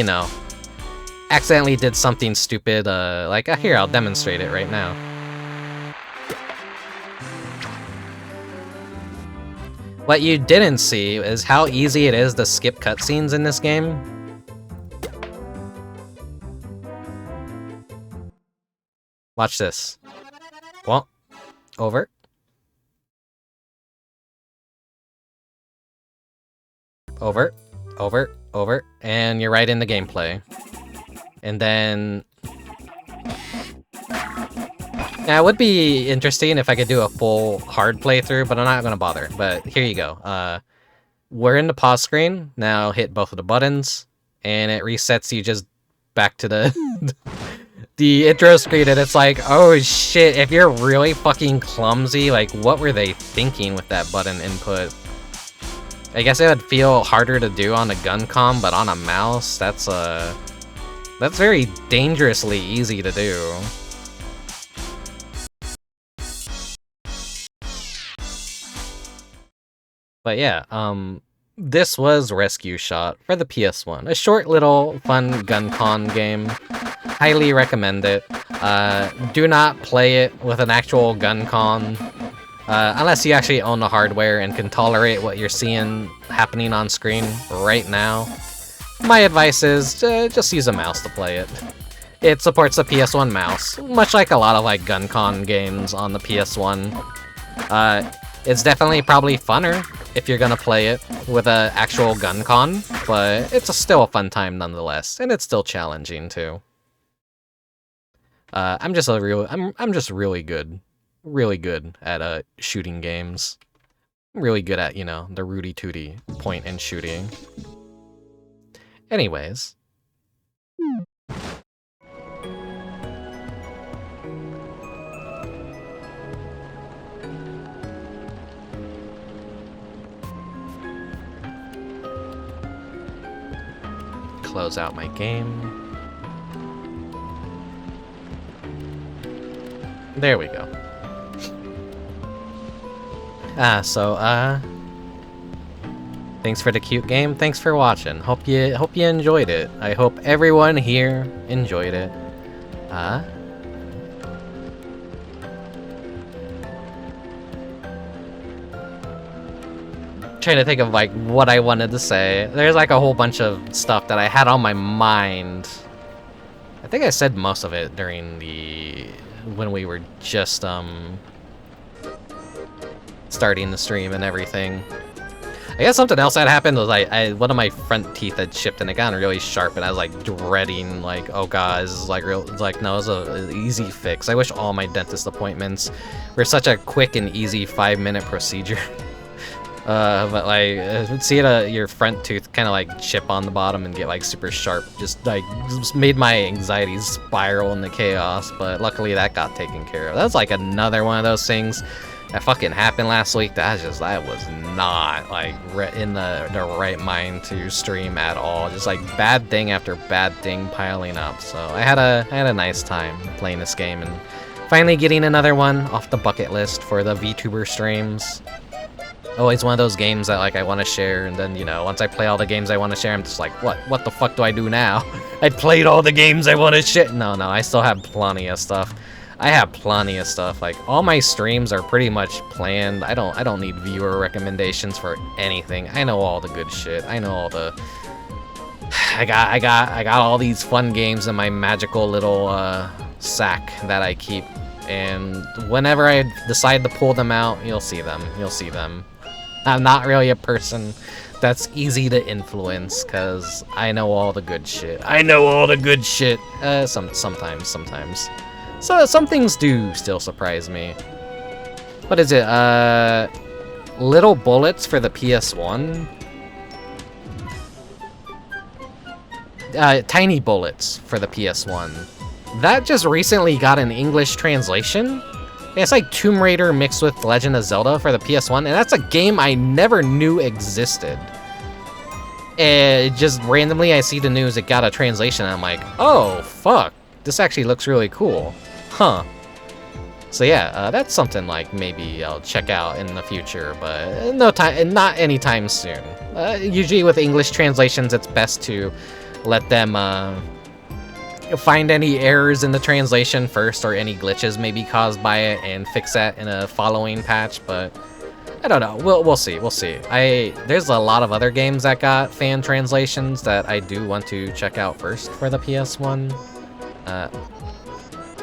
accidentally did something stupid, like, here, I'll demonstrate it right now. What you didn't see is how easy it is to skip cutscenes in this game. Watch this. Well, over. over, over, and you're right in the gameplay. And then... Now, it would be interesting if I could do a full hard playthrough, but I'm not gonna bother. But here you go. We're in the pause screen. Now hit both of the buttons, and it resets you just back to the the intro screen, and it's like, oh shit, if you're really fucking clumsy, like, what were they thinking with that button input? I guess it would feel harder to do on a gun comm, but on a mouse, that's very dangerously easy to do. But yeah, this was Rescue Shot for the PS1. A short little fun gun con game. Highly recommend it. Do not play it with an actual gun con. Unless you actually own the hardware and can tolerate what you're seeing happening on screen right now. My advice is just use a mouse to play it. It supports the PS1 mouse, much like a lot of like gun con games on the PS1. It's definitely probably funner if you're gonna play it with an actual gun con, but it's still a fun time nonetheless, and it's still challenging too. I'm just really good at shooting games. I'm really good at, you know, the Rudy Tooty point and shooting. Anyways. Close out my game. There we go. Thanks for the cute game. Thanks for watching. Hope you enjoyed it. I hope everyone here enjoyed it. Trying to think of like what I wanted to say. There's like a whole bunch of stuff that I had on my mind. I think I said most of it during when we were just starting the stream and everything. I guess something else that happened was one of my front teeth had chipped and it got really sharp, and I was like dreading, like, oh god, this is like real. It's like, no, it's an easy fix. I wish all my dentist appointments were such a quick and easy 5-minute procedure. But like, seeing your front tooth kind of like chip on the bottom and get like super sharp just made my anxiety spiral into chaos, but luckily that got taken care of. That was like another one of those things that fucking happened last week that I was not like in the right mind to stream at all. Just like bad thing after bad thing piling up. So I had a nice time playing this game and finally getting another one off the bucket list for the VTuber streams. Always one of those games that like I want to share, and then, you know, once I play all the games I want to share, I'm just like, what the fuck do I do now? I played all the games I want to share. No, I still have plenty of stuff. I have plenty of stuff. Like, all my streams are pretty much planned. I don't need viewer recommendations for anything. I know all the good shit. I know all the I got all these fun games in my magical little sack that I keep, and whenever I decide to pull them out, you'll see them. I'm not really a person that's easy to influence, because I know all the good shit. Sometimes. So some things do still surprise me. What is it? Little Bullets for the PS1? Tiny Bullets for the PS1. That just recently got an English translation. It's like Tomb Raider mixed with Legend of Zelda for the PS1, and that's a game I never knew existed. And just randomly I see the news, it got a translation, and I'm like, oh, fuck, this actually looks really cool. Huh. So yeah, that's something like maybe I'll check out in the future, but not anytime soon. Usually with English translations, it's best to let them find any errors in the translation first, or any glitches maybe caused by it, and fix that in a following patch. But I don't know. We'll see. There's a lot of other games that got fan translations that I do want to check out first for the PS1.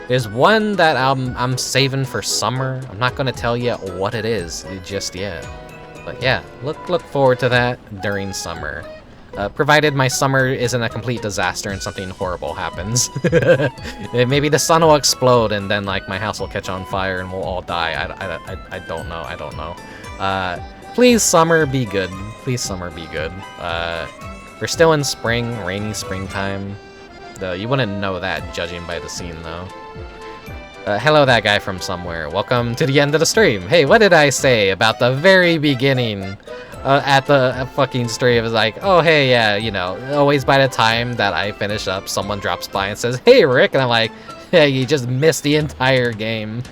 There's one that I'm saving for summer. I'm not gonna tell you what it is just yet. But yeah, look forward to that during summer. Provided my summer isn't a complete disaster and something horrible happens. Maybe the sun will explode and then like my house will catch on fire and we'll all die. I don't know. I don't know. Please summer be good. Please summer be good. We're still in spring, rainy springtime. Though you wouldn't know that judging by the scene though. Hello that guy from somewhere. Welcome to the end of the stream. Hey, what did I say about the very beginning? At the fucking stream is like, oh hey, yeah, you know, always by the time that I finish up, someone drops by and says, hey Rick, and I'm like, yeah, you just missed the entire game.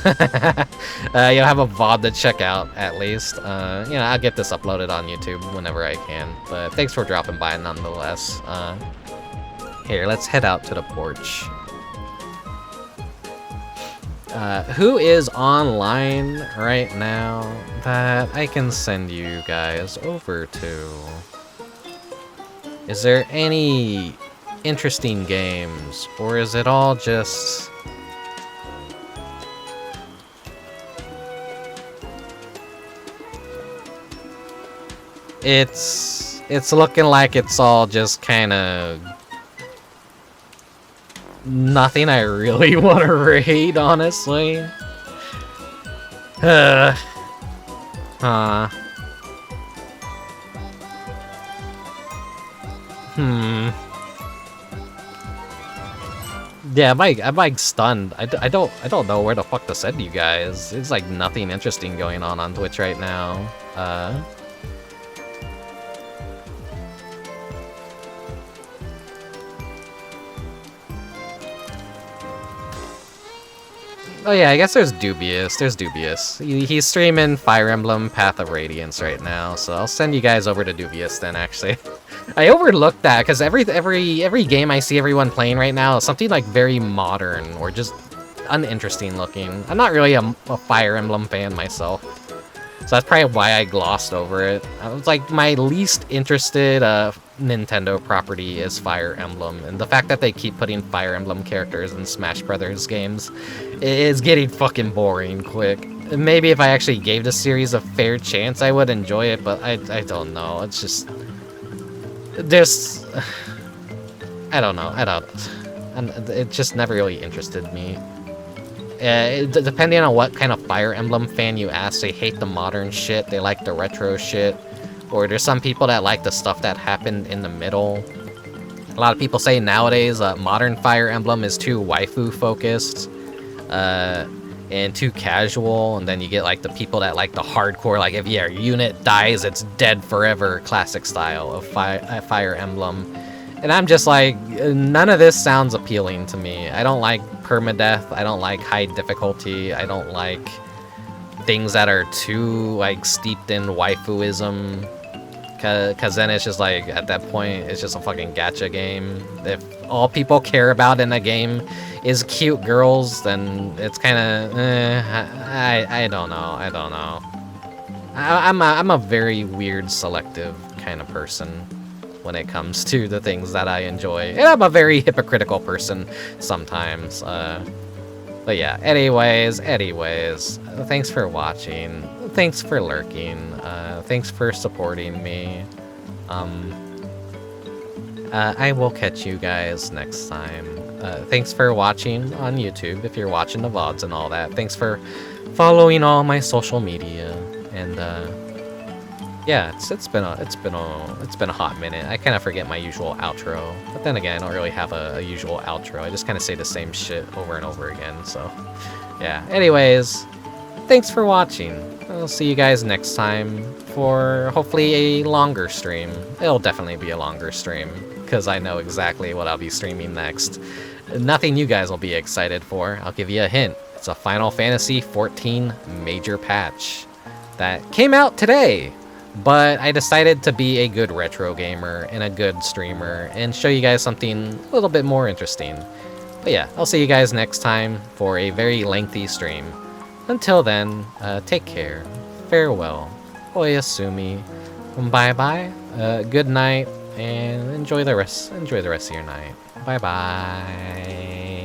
You'll have a VOD to check out at least. You know, I'll get this uploaded on YouTube whenever I can. But thanks for dropping by nonetheless. Here, let's head out to the porch. Who is online right now that I can send you guys over to? Is there any interesting games, or is it all just... It's looking like it's all just kind of nothing I really want to raid, honestly. Yeah, I'm like stunned. I don't know where the fuck to send you guys. It's like nothing interesting going on Twitch right now. Oh yeah, I guess there's Dubious. There's Dubious. He's streaming Fire Emblem Path of Radiance right now, so I'll send you guys over to Dubious then, actually. I overlooked that, because every game I see everyone playing right now is something like very modern, or just uninteresting looking. I'm not really a Fire Emblem fan myself, so that's probably why I glossed over it. I was like, my least interested Nintendo property is Fire Emblem, and the fact that they keep putting Fire Emblem characters in Smash Brothers games is getting fucking boring quick. Maybe if I actually gave the series a fair chance, I would enjoy it, but I don't know. It's just... There's... I don't know. It just never really interested me. Depending on what kind of Fire Emblem fan you ask, they hate the modern shit, they like the retro shit. Or there's some people that like the stuff that happened in the middle. A lot of people say nowadays modern Fire Emblem is too waifu focused and too casual, and then you get like the people that like the hardcore, like if your unit dies, it's dead forever classic style of Fire Emblem. And I'm just like, none of this sounds appealing to me. I don't like permadeath, I don't like high difficulty, I don't like things that are too like steeped in waifuism. Cause then it's just like, at that point, it's just a fucking gacha game. If all people care about in a game is cute girls, then it's kind of, I don't know. I'm a very weird, selective kind of person when it comes to the things that I enjoy. And I'm a very hypocritical person sometimes. But yeah, anyways, thanks for watching. Thanks for lurking. Thanks for supporting me. I will catch you guys next time. Thanks for watching on YouTube, if you're watching the VODs and all that. Thanks for following all my social media. And yeah, it's been a hot minute. I kind of forget my usual outro, but then again, I don't really have a usual outro. I just kind of say the same shit over and over again. So yeah. Anyways, thanks for watching. I'll see you guys next time for hopefully a longer stream. It'll definitely be a longer stream because I know exactly what I'll be streaming next. Nothing you guys will be excited for. I'll give you a hint. It's a Final Fantasy XIV major patch that came out today. But I decided to be a good retro gamer and a good streamer and show you guys something a little bit more interesting. But yeah, I'll see you guys next time for a very lengthy stream. Until then, take care, farewell, oyasumi, bye-bye, good night, and enjoy the rest of your night. Bye-bye.